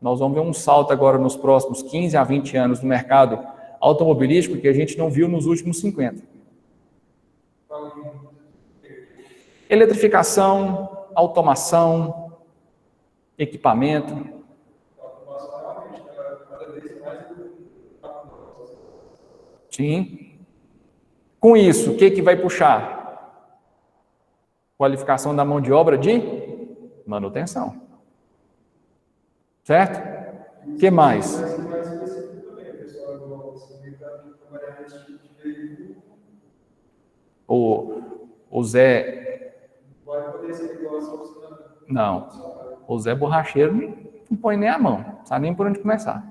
Nós vamos ver um salto agora nos próximos 15 a 20 anos no mercado automobilístico que a gente não viu nos últimos 50. Eletrificação, automação, equipamento. Sim. Com isso, o que vai puxar? Qualificação da mão de obra de manutenção. Certo? O que mais? O Zé... Não. O Zé borracheiro não põe nem a mão. Não sabe nem por onde começar.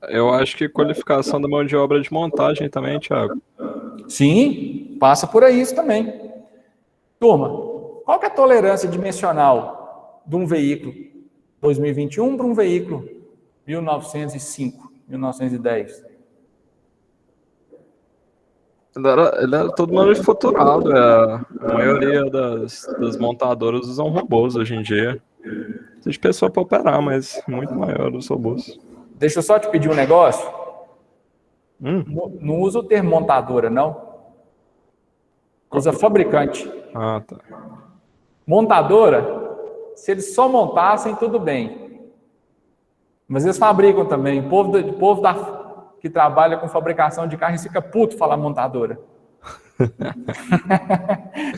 Eu acho que qualificação da mão de obra de montagem também, Thiago. Sim, passa por aí isso também. Turma, qual que é a tolerância dimensional de um veículo 2021 para um veículo 1905, 1910? Ele era todo manufaturado. A maioria das montadoras usam robôs hoje em dia. Precisa de pessoa para operar, mas muito maior os robôs. Deixa eu só te pedir um negócio. Não usa o termo montadora, não. Usa fabricante. Ah, tá. Montadora, se eles só montassem, tudo bem. Mas eles fabricam também. O povo que trabalha com fabricação de carro fica puto falar montadora.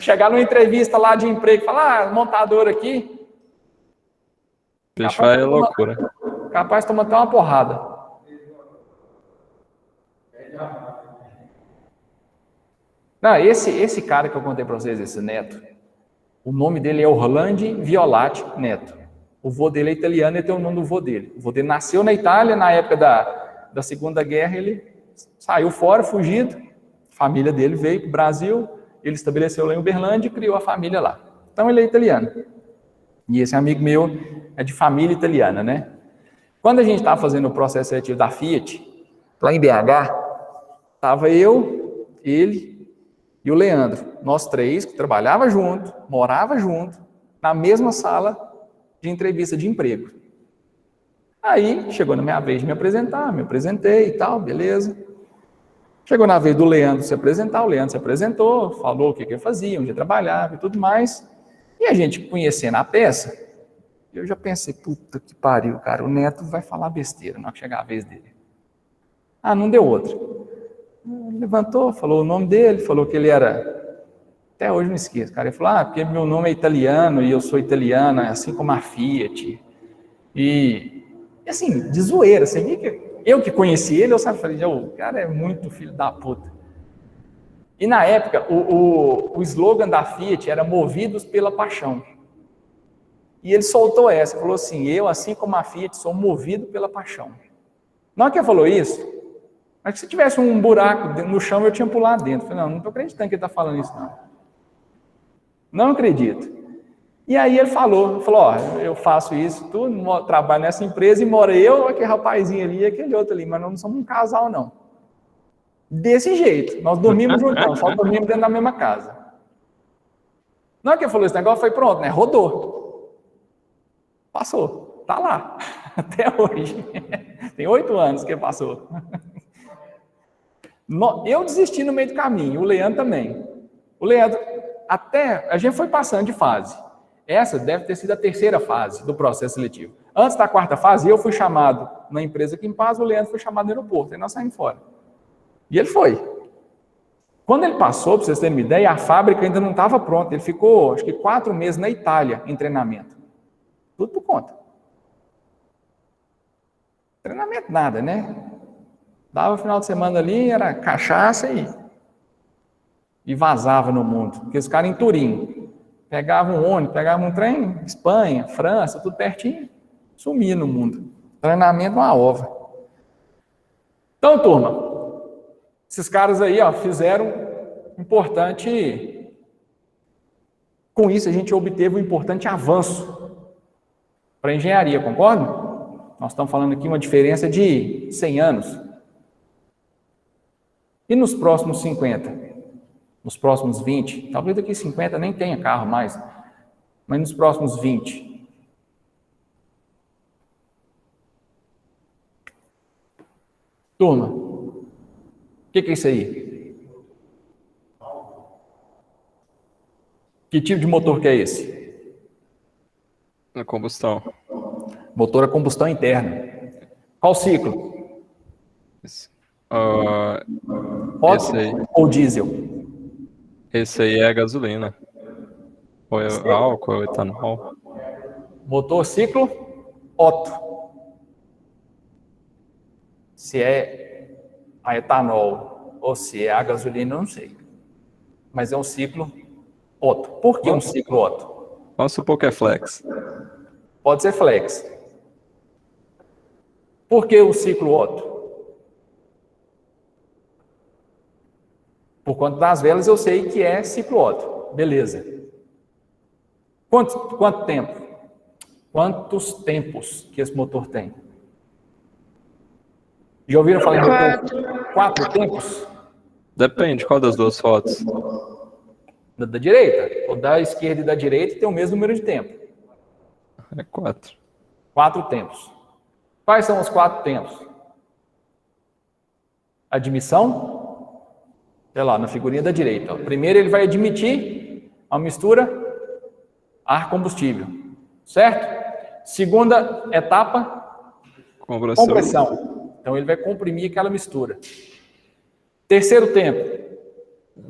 Chegar numa entrevista lá de emprego e falar, montadora aqui. Bicho, é loucura. Capaz de tomar até uma porrada. Não, esse cara que eu contei para vocês, esse Neto, o nome dele é Orlandi Violati Neto. O vô dele é italiano e tem o nome do vô dele. O vô dele nasceu na Itália, na época da Segunda Guerra, ele saiu fora, fugido. A família dele veio para o Brasil, ele estabeleceu lá em Uberlândia e criou a família lá. Então ele é italiano. E esse amigo meu é de família italiana, né? Quando a gente estava fazendo o processo seletivo da Fiat, lá em BH, estava eu, ele e o Leandro. Nós três, que trabalhava junto, morava junto, na mesma sala de entrevista de emprego. Aí, chegou na minha vez de me apresentar, me apresentei e tal, beleza. Chegou na vez do Leandro se apresentar, o Leandro se apresentou, falou o que ele fazia, onde ele trabalhava e tudo mais. E a gente conhecendo a peça, eu já pensei, puta que pariu, cara, o Neto vai falar besteira na hora que chegar a vez dele. Não deu outra. Ele levantou, falou o nome dele, falou que ele era... Até hoje não esqueço, cara. Ele falou, porque meu nome é italiano e eu sou italiana, assim como a Fiat. E assim, de zoeira, você via que eu que conheci ele, eu falei, o cara é muito filho da puta. E na época, o slogan da Fiat era movidos pela paixão. E ele soltou essa, falou assim, eu, assim como a Fiat, sou movido pela paixão. Na hora que ele falou isso, mas que se tivesse um buraco no chão, eu tinha pulado dentro. Eu falei, não estou acreditando que ele está falando isso, não. Não acredito. E aí ele falou, eu faço isso, tudo, trabalho nessa empresa e moro eu, aquele rapazinho ali e aquele outro ali, mas não somos um casal, não. Desse jeito, nós dormimos juntos, só dormimos dentro da mesma casa. Na hora que ele falou esse negócio, foi pronto, né? Rodou. Passou, tá lá, até hoje. Tem 8 anos que passou. Eu desisti no meio do caminho, o Leandro também. O Leandro, a gente foi passando de fase. Essa deve ter sido a 3ª fase do processo seletivo. Antes da 4ª fase, eu fui chamado na empresa aqui em Paz, o Leandro foi chamado no aeroporto, aí nós saímos fora. E ele foi. Quando ele passou, para vocês terem uma ideia, a fábrica ainda não estava pronta. Ele ficou, acho que 4 meses na Itália em treinamento. Tudo por conta. Treinamento nada, né? Dava final de semana ali, era cachaça e vazava no mundo. Porque os caras em Turim pegavam um ônibus, pegavam um trem, Espanha, França, tudo pertinho, sumia no mundo. Treinamento uma ova. Então, turma, esses caras aí, fizeram importante, com isso a gente obteve um importante avanço para a engenharia, concorda? Nós estamos falando aqui uma diferença de 100 anos. E nos próximos 50? Nos próximos 20? Talvez daqui 50 nem tenha carro mais, mas nos próximos 20? Turma, o que é isso aí? Que tipo de motor que é esse? A combustão. Motor a combustão interna. Qual ciclo? Esse aí. Ou diesel? Esse aí é a gasolina. Ou é álcool, ou etanol. Motor ciclo Otto. Se é a etanol ou se é a gasolina, eu não sei. Mas é um ciclo Otto. Por que um ciclo Otto? Vamos supor que é flex. Pode ser flex. Por que o ciclo Otto? Por conta das velas eu sei que é ciclo Otto. Beleza. Quanto tempo? Quantos tempos que esse motor tem? Já ouviram falar em motor 4 tempos? Depende, qual das duas fotos? Da direita. Ou da esquerda e da direita tem o mesmo número de tempo. É 4. 4 tempos. Quais são os 4 tempos? Admissão. Sei lá, na figurinha da direita. Ó. Primeiro ele vai admitir a mistura ar-combustível. Certo? Segunda etapa, compressão. Então, ele vai comprimir aquela mistura. Terceiro tempo,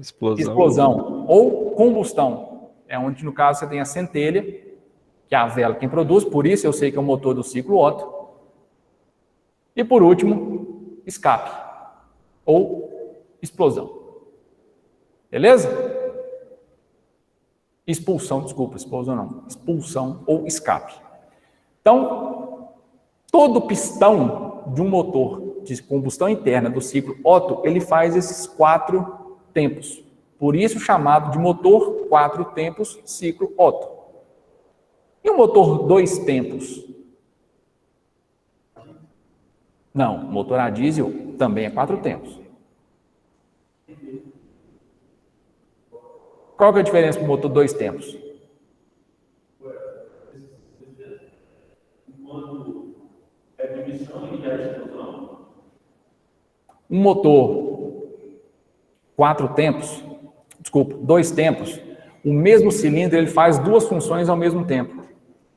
explosão ou combustão. É onde, no caso, você tem a centelha, que é a vela quem produz, por isso eu sei que é o motor do ciclo Otto. E, por último, escape ou explosão. Beleza? Expulsão, desculpa, explosão não. Expulsão ou escape. Então, todo pistão de um motor de combustão interna do ciclo Otto, ele faz esses 4 tempos. Por isso chamado de motor 4 tempos ciclo Otto. E o motor 2 tempos? Não, motor a diesel também é 4 tempos. Qual que é a diferença para o motor 2 tempos? Um motor 4 tempos, desculpa, 2 tempos, o mesmo cilindro ele faz 2 funções ao mesmo tempo.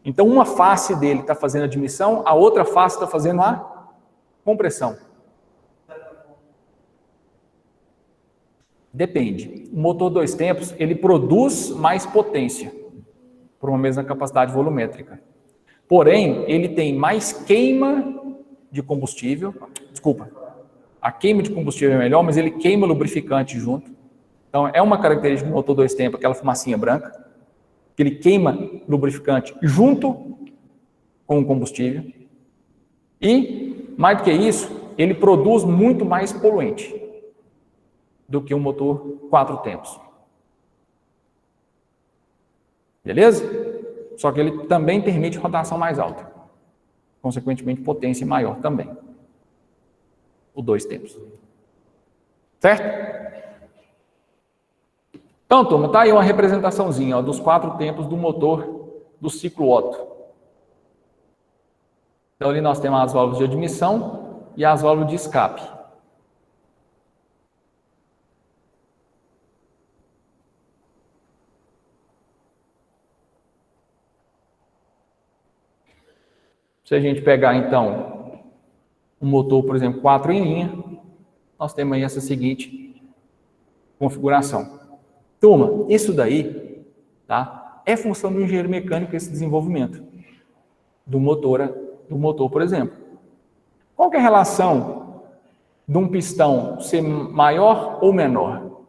Então, uma face dele está fazendo a admissão, a outra face está fazendo a compressão. Depende. O motor 2 tempos, ele produz mais potência por uma mesma capacidade volumétrica. Porém, ele tem mais queima de combustível, a queima de combustível é melhor, mas ele queima lubrificante junto. Então, é uma característica do motor 2 tempos, aquela fumacinha branca, que ele queima lubrificante junto com o combustível. E, mais do que isso, ele produz muito mais poluente do que um motor 4 tempos. Beleza? Só que ele também permite rotação mais alta. Consequentemente, potência maior também. O 2 tempos. Certo? Então, turma, tá aí uma representaçãozinha ó, dos 4 tempos do motor do ciclo Otto. Então, ali nós temos as válvulas de admissão e as válvulas de escape. Se a gente pegar, então, um motor, por exemplo, 4 em linha, nós temos aí essa seguinte configuração. Turma, isso daí tá, é função do engenheiro mecânico esse desenvolvimento do motor, por exemplo. Qual que é a relação de um pistão ser maior ou menor?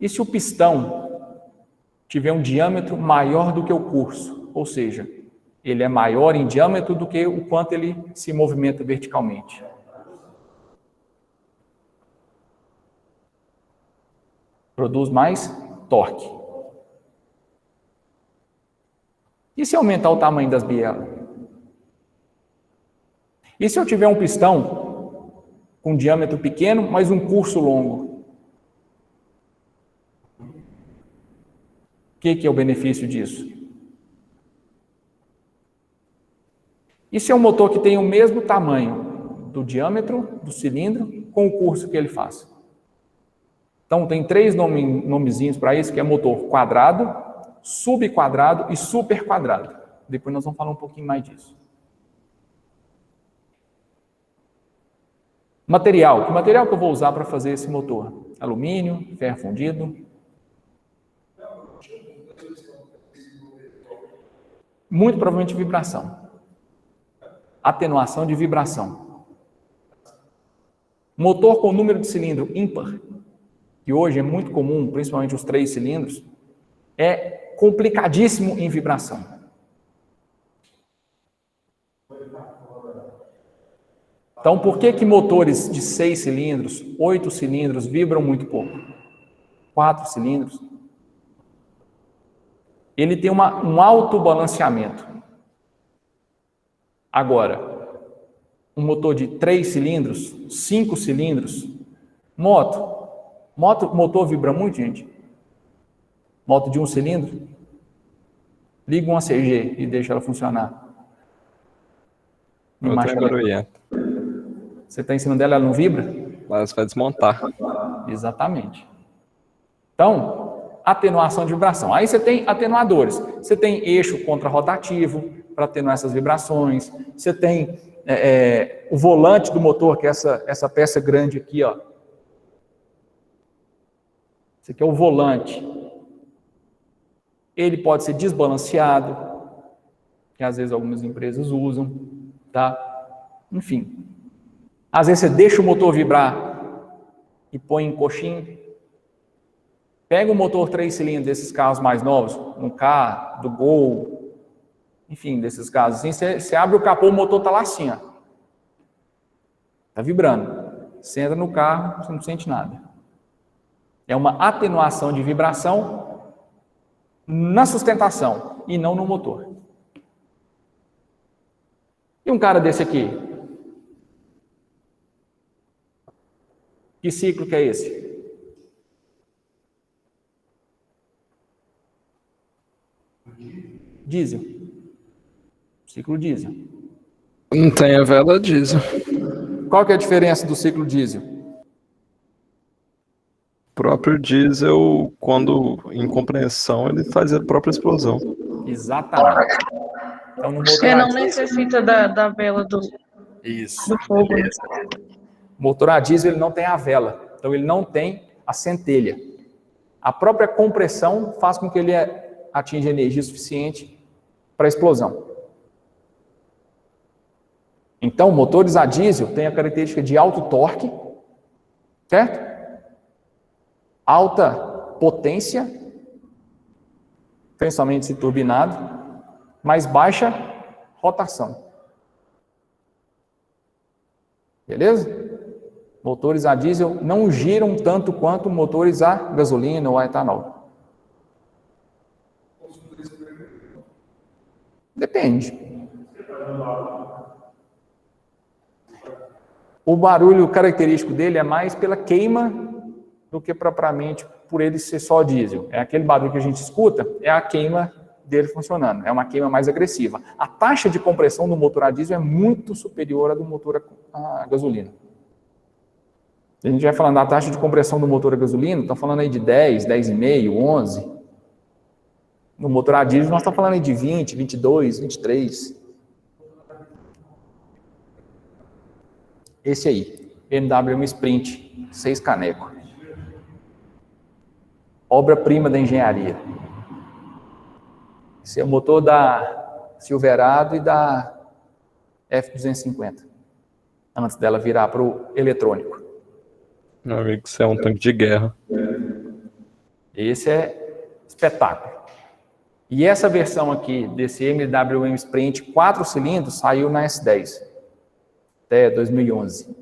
E se o pistão tiver um diâmetro maior do que o curso, ou seja, ele é maior em diâmetro do que o quanto ele se movimenta verticalmente. Produz mais torque. E se aumentar o tamanho das bielas? E se eu tiver um pistão com diâmetro pequeno, mas um curso longo? O que é o benefício disso? E se é um motor que tem o mesmo tamanho do diâmetro do cilindro com o curso que ele faz? Então, tem 3 nomezinhos para isso, que é motor quadrado, subquadrado e superquadrado. Depois nós vamos falar um pouquinho mais disso. Material. Que material que eu vou usar para fazer esse motor? Alumínio, ferro fundido. Muito provavelmente vibração. Atenuação de vibração. Motor com número de cilindro ímpar, que hoje é muito comum, principalmente os 3 cilindros, é complicadíssimo em vibração. Então, por que motores de 6 cilindros, 8 cilindros vibram muito pouco? 4 cilindros? Ele tem um alto balanceamento. Agora, um motor de 3 cilindros, 5 cilindros, motor vibra muito, gente? Moto de 1 cilindro? Liga uma CG e deixa ela funcionar. Você está em cima dela, ela não vibra? Mas vai desmontar. Exatamente. Então, atenuação de vibração. Aí você tem atenuadores. Você tem eixo contrarrotativo para atenuar essas vibrações. Você tem o volante do motor, que é essa peça grande aqui, ó. Esse aqui é o volante. Ele pode ser desbalanceado, que às vezes algumas empresas usam, tá? Enfim. Às vezes você deixa o motor vibrar e põe em coxinha. Pega um motor 3 cilindros desses carros mais novos, um K, do Gol, enfim, desses carros assim, você abre o capô, o motor tá lá assim, ó. Tá vibrando. Você entra no carro, você não sente nada. É uma atenuação de vibração na sustentação e não no motor. E um cara desse aqui? Que ciclo que é esse? Diesel. Ciclo diesel. Não tem a vela diesel. Qual que é a diferença do ciclo diesel? O próprio diesel, quando em compressão, ele faz a própria explosão. Exatamente. Então, no motor Você não necessita da vela do fogo. O motor a diesel ele não tem a vela, então ele não tem a centelha. A própria compressão faz com que ele atinja energia suficiente para a explosão. Então, motores a diesel têm a característica de alto torque, certo? Alta potência, principalmente se turbinado, mas baixa rotação. Beleza? Motores a diesel não giram tanto quanto motores a gasolina ou a etanol. Depende. O barulho característico dele é mais pela queima do que propriamente por ele ser só diesel. É aquele barulho que a gente escuta, é a queima dele funcionando. É uma queima mais agressiva. A taxa de compressão do motor a diesel é muito superior à do motor a gasolina. A gente vai falando da taxa de compressão do motor a gasolina, estamos falando aí de 10, 10,5, 11. No motor a diesel nós estamos falando aí de 20, 22, 23. Esse aí, BMW Sprint, 6 caneco. Obra-prima da engenharia. Esse é o motor da Silverado e da F250. Antes dela virar para o eletrônico. Meu amigo, isso é um tanque de guerra. Esse é espetáculo. E essa versão aqui, desse MWM Sprint 4 cilindros, saiu na S10. Até 2011.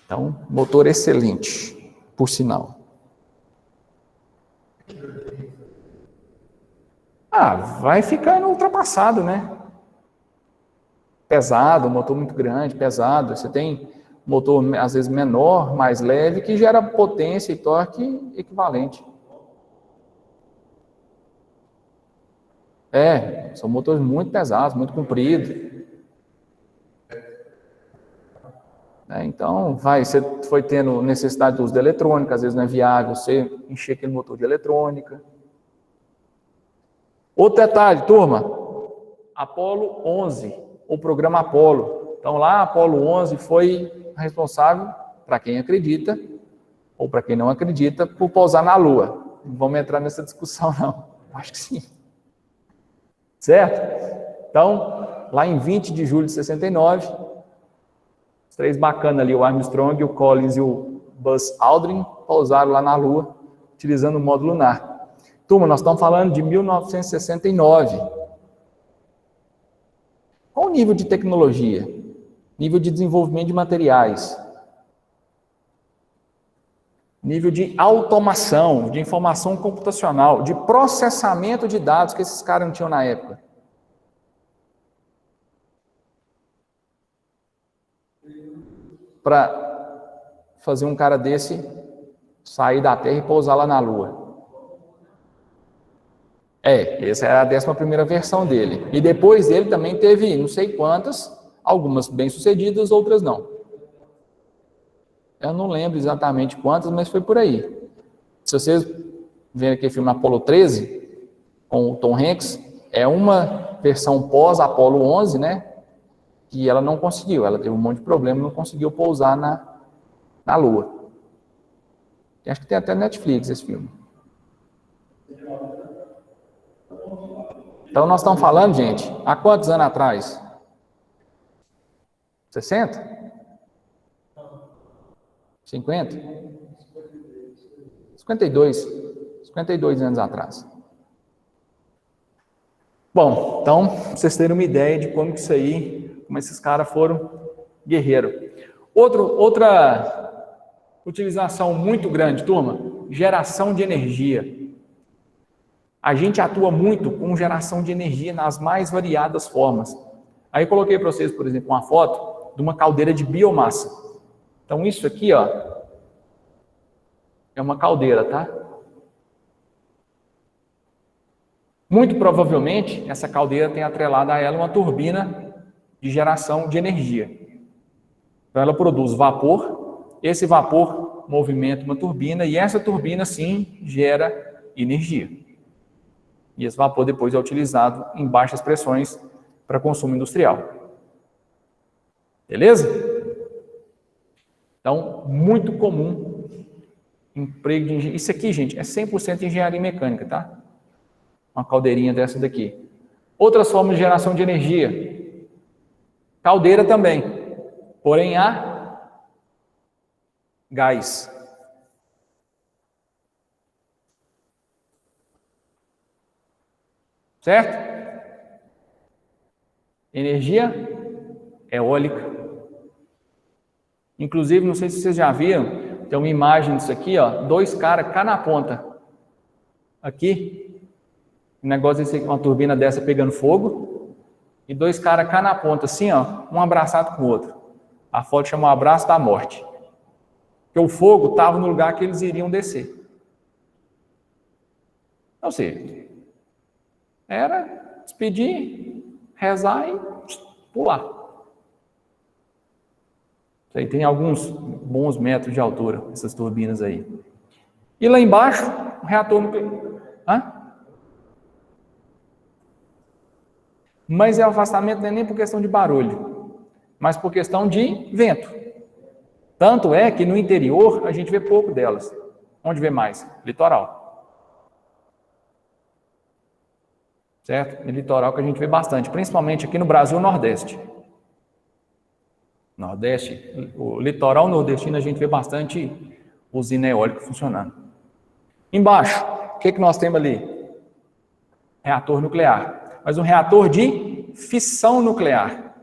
Então, motor excelente. por sinal. Vai ficando ultrapassado, né? Pesado, motor muito grande, pesado. Você tem motor, às vezes, menor, mais leve, que gera potência e torque equivalente. São motores muito pesados, muito compridos. Então, você foi tendo necessidade do uso de eletrônica, às vezes não é viável você encher aquele motor de eletrônica. Outro detalhe, turma, Apolo 11, o programa Apolo. Então, lá, Apolo 11 foi responsável, para quem acredita, ou para quem não acredita, por pousar na Lua. Não vamos entrar nessa discussão, não. Acho que sim. Certo? Então, lá em 20 de julho de 69, os três bacanas ali, o Armstrong, o Collins e o Buzz Aldrin, pousaram lá na Lua, utilizando o módulo lunar. Turma, nós estamos falando de 1969. Qual o nível de tecnologia? Nível de desenvolvimento de materiais. Nível de automação, de informação computacional, de processamento de dados que esses caras não tinham na época. Para fazer um cara desse sair da Terra e pousar lá na Lua. Essa era a 11ª versão dele. E depois dele também teve não sei quantas, algumas bem-sucedidas, outras não. Eu não lembro exatamente quantas, mas foi por aí. Se vocês verem aqui o filme Apolo 13, com o Tom Hanks, é uma versão pós-Apolo 11, né? Que ela não conseguiu, ela teve um monte de problema, não conseguiu pousar na Lua. Acho que tem até Netflix esse filme. Então nós estamos falando, gente, há quantos anos atrás? 60? 50? 52 anos atrás. Bom, então, para vocês terem uma ideia de como esses caras foram guerreiros. Outra utilização muito grande, turma, geração de energia. A gente atua muito com geração de energia nas mais variadas formas. Aí eu coloquei para vocês, por exemplo, uma foto de uma caldeira de biomassa. Então isso aqui, ó, é uma caldeira, tá? Muito provavelmente, essa caldeira tem atrelada a ela uma turbina de geração de energia. Então ela produz vapor, esse vapor movimenta uma turbina e essa turbina, sim, gera energia. E esse vapor depois é utilizado em baixas pressões para consumo industrial. Beleza? Então, muito comum emprego de engenharia. Isso aqui, gente, é 100% engenharia mecânica, tá? Uma caldeirinha dessa daqui. Outras formas de geração de energia. Caldeira também. Porém, a gás. Certo? Energia eólica. Inclusive, não sei se vocês já viram, tem uma imagem disso aqui, ó, 2 caras cá na ponta. Aqui, um negócio desse aqui, uma turbina dessa pegando fogo, e 2 caras cá na ponta, assim, ó, um abraçado com o outro. A foto chama o abraço da morte. Porque o fogo estava no lugar que eles iriam descer. Ou seja, era despedir, rezar e pular. Isso aí tem alguns bons metros de altura, essas turbinas aí. E lá embaixo, o reator nuclear. Mas o afastamento não é nem por questão de barulho, mas por questão de vento. Tanto é que no interior a gente vê pouco delas. Onde vê mais? Litoral. Certo? No litoral que a gente vê bastante, principalmente aqui no Brasil, Nordeste. Nordeste, o litoral nordestino a gente vê bastante usina eólica funcionando. Embaixo, o que nós temos ali? Reator nuclear. Mas um reator de fissão nuclear.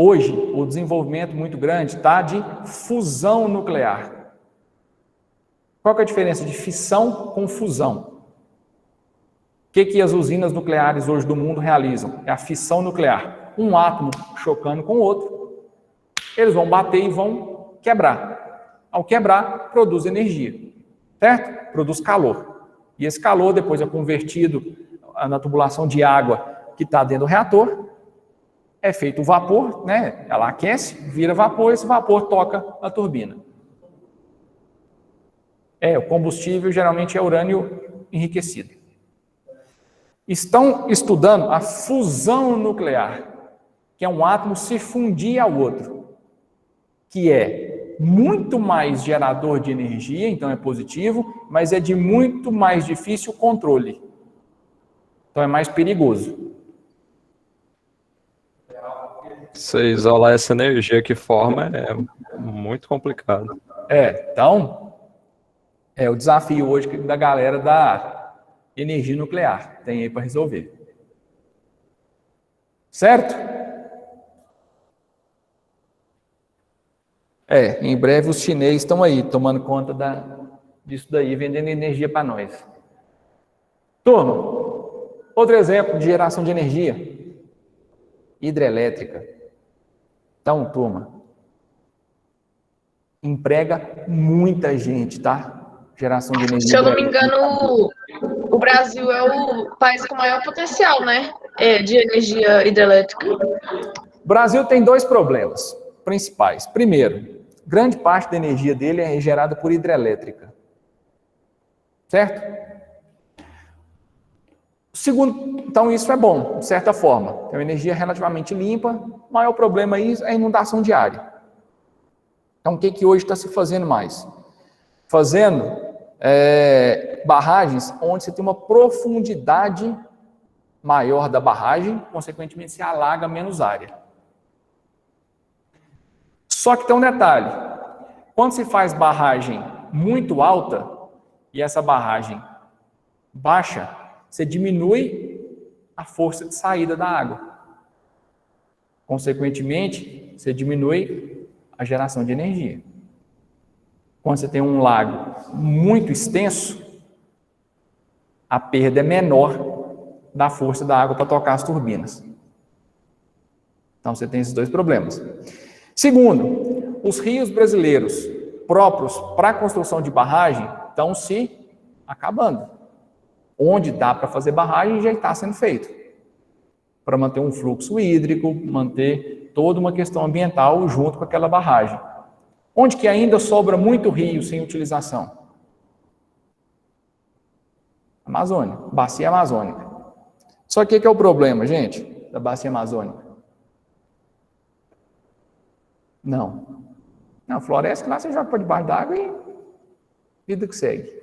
Hoje, o desenvolvimento muito grande está de fusão nuclear. Qual que é a diferença de fissão com fusão? O que as usinas nucleares hoje do mundo realizam? É a fissão nuclear. Um átomo chocando com o outro, eles vão bater e vão quebrar. Ao quebrar, produz energia, certo? Produz calor. E esse calor depois é convertido na tubulação de água que está dentro do reator, é feito o vapor, né? Ela aquece, vira vapor, esse vapor toca a turbina. O combustível geralmente é urânio enriquecido. Estão estudando a fusão nuclear, que é um átomo se fundir ao outro, que é muito mais gerador de energia, então é positivo, mas é de muito mais difícil controle. Então é mais perigoso. Você isolar essa energia que forma é muito complicado. Então, o desafio hoje da galera da energia nuclear. Tem aí para resolver. Certo? Em breve os chineses estão aí, tomando conta disso daí, vendendo energia para nós. Turma, outro exemplo de geração de energia. Hidrelétrica. Então, turma, emprega muita gente, tá? Geração de energia. Se eu não me engano, o Brasil é o país com maior potencial, né? De energia hidrelétrica. O Brasil tem 2 problemas principais. Primeiro, grande parte da energia dele é gerada por hidrelétrica. Certo? Segundo, então isso é bom, de certa forma. É uma energia relativamente limpa. O maior problema aí é a inundação diária. Então, o que hoje está se fazendo mais? Fazendo barragens onde você tem uma profundidade maior da barragem, consequentemente se alaga menos área. Só que tem um detalhe. Quando se faz barragem muito alta e essa barragem baixa, você diminui a força de saída da água. Consequentemente, você diminui a geração de energia. Quando você tem um lago muito extenso, a perda é menor da força da água para tocar as turbinas. Então, você tem esses 2 problemas. Segundo, os rios brasileiros próprios para a construção de barragem estão se acabando. Onde dá para fazer barragem já está sendo feito. Para manter um fluxo hídrico, manter toda uma questão ambiental junto com aquela barragem. Onde que ainda sobra muito rio sem utilização? Amazônia, bacia amazônica. Só que o que é o problema, gente, da bacia amazônica? Não, floresta lá você joga para debaixo d'água e vida que segue.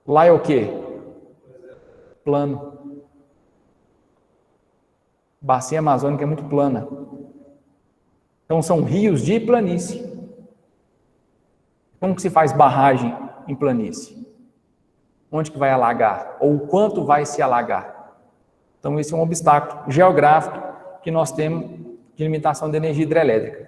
Lá é o quê? Plano. Bacia amazônica é muito plana. Então são rios de planície. Como que se faz barragem em planície? Onde que vai alagar? Ou quanto vai se alagar? Então esse é um obstáculo geográfico que nós temos de limitação de energia hidrelétrica.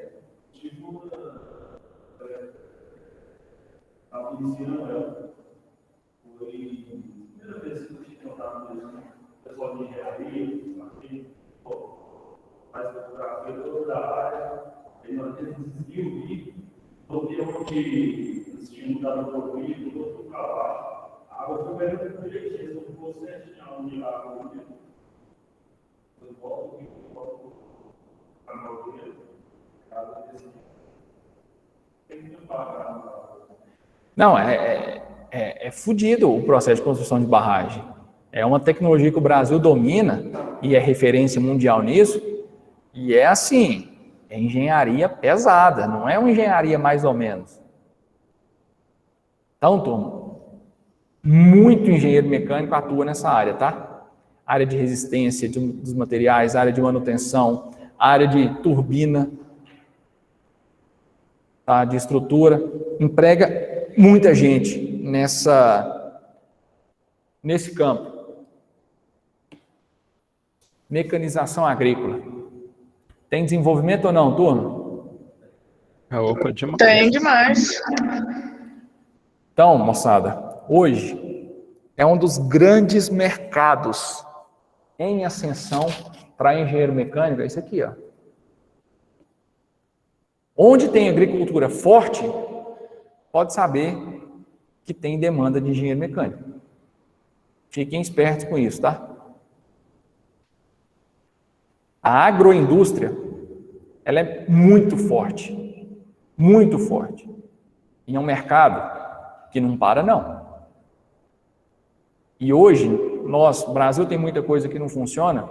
Não, é fodido o processo de construção de barragem. É uma tecnologia que o Brasil domina e é referência mundial nisso. E é assim, é engenharia pesada, não é uma engenharia mais ou menos. Então, turma, muito engenheiro mecânico atua nessa área, tá? Área de resistência dos materiais, área de manutenção, área de turbina, tá? De estrutura, emprega muita gente nesse campo. Mecanização agrícola. Tem desenvolvimento ou não, turma? Opa, demais. Tem demais. Então, moçada, hoje é um dos grandes mercados em ascensão para engenheiro mecânico, é isso aqui, ó. Onde tem agricultura forte, pode saber que tem demanda de engenheiro mecânico. Fiquem espertos com isso, tá? A agroindústria, ela é muito forte, muito forte. E é um mercado que não para, não. E hoje, o Brasil tem muita coisa que não funciona,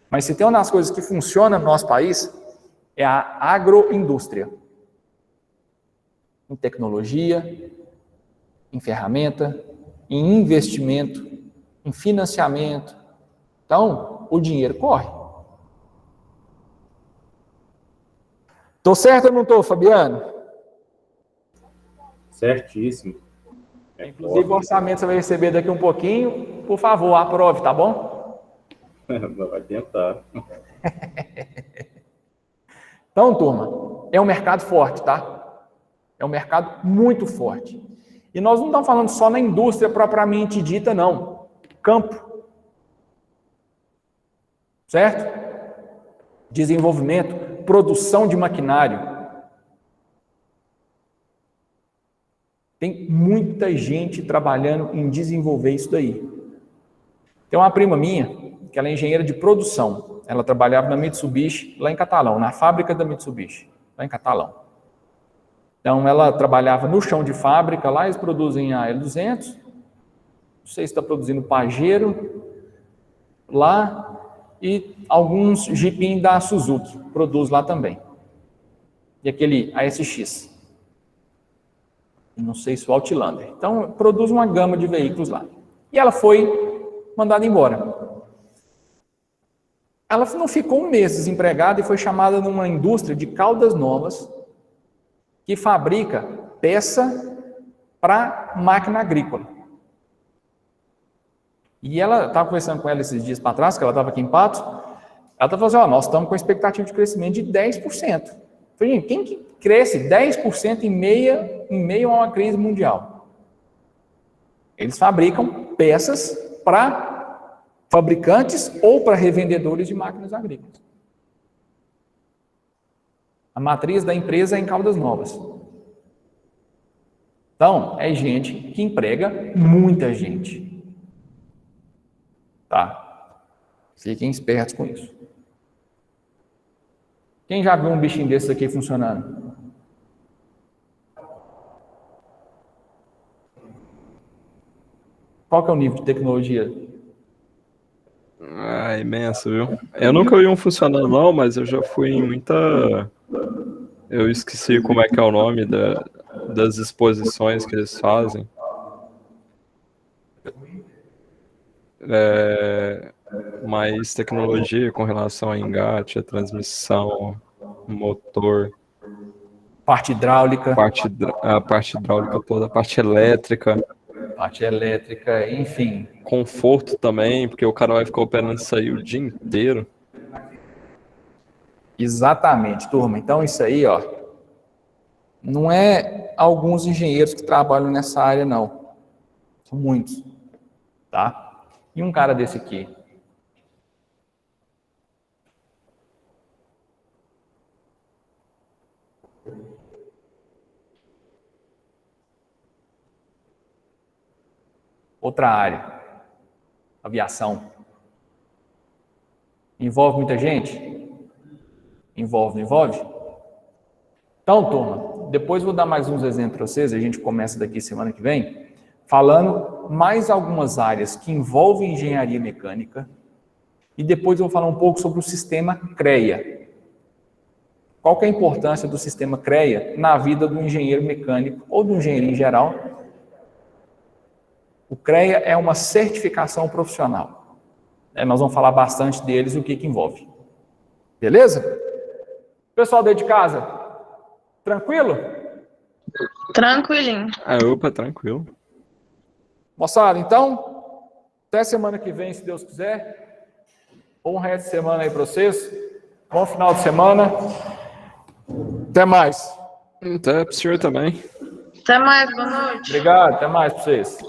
mas se tem uma das coisas que funciona no nosso país, é a agroindústria. Em tecnologia, em ferramenta, em investimento, em financiamento. Então, o dinheiro corre. Tô certo ou não tô, Fabiano? Certíssimo. Inclusive, o orçamento você vai receber daqui um pouquinho. Por favor, aprove, tá bom? Vai tentar. Então, turma, é um mercado forte, tá? É um mercado muito forte. E nós não estamos falando só na indústria propriamente dita, não. Campo. Certo? Desenvolvimento, produção de maquinário. Tem muita gente trabalhando em desenvolver isso daí. Tem uma prima minha, que ela é engenheira de produção. Ela trabalhava na Mitsubishi, lá em Catalão, na fábrica da Mitsubishi, lá em Catalão. Então, ela trabalhava no chão de fábrica, lá eles produzem a L200, não sei se está produzindo Pajero, lá, e alguns jipinhos da Suzuki, produz lá também. E aquele ASX. Não sei se o Outlander. Então, produz uma gama de veículos lá. E ela foi mandada embora. Ela não ficou um mês desempregada e foi chamada numa indústria de Caldas Novas que fabrica peça para máquina agrícola. E ela estava conversando com ela esses dias para trás, que ela estava aqui em Patos, ela estava falando assim, nós estamos com expectativa de crescimento de 10%. Eu falei, gente, quem que cresce 10% em meio a uma crise mundial? Eles fabricam peças para fabricantes ou para revendedores de máquinas agrícolas. A matriz da empresa é em Caldas Novas. Então, é gente que emprega muita gente. Tá? Fiquem espertos com isso. Quem já viu um bichinho desses aqui funcionando? Qual que é o nível de tecnologia? Ah, imenso, viu? Eu nunca vi um funcionando não, mas eu já fui em muita... Eu esqueci como é que é o nome das exposições que eles fazem. Mais tecnologia com relação a engate, a transmissão, motor, Parte hidráulica. a parte hidráulica toda, a parte elétrica. Parte elétrica, enfim. Conforto também, porque o cara vai ficar operando isso aí o dia inteiro. Exatamente, turma. Então, isso aí, ó, não é alguns engenheiros que trabalham nessa área, não. São muitos, tá? E um cara desse aqui. Outra área. Aviação. Envolve muita gente? Envolve, não envolve? Então, turma, depois vou dar mais uns exemplos para vocês, a gente começa daqui semana que vem, falando mais algumas áreas que envolvem engenharia mecânica, e depois eu vou falar um pouco sobre o sistema CREA. Qual que é a importância do sistema CREA na vida do engenheiro mecânico ou do engenheiro em geral? O CREA é uma certificação profissional. Nós vamos falar bastante deles e o que envolve. Beleza? Pessoal daí de casa, tranquilo? Tranquilinho. Opa, tranquilo. Moçada, então, até semana que vem, se Deus quiser. Bom resto de semana aí para vocês. Bom final de semana. Até mais. Até pro senhor também. Até mais, boa noite. Obrigado, até mais para vocês.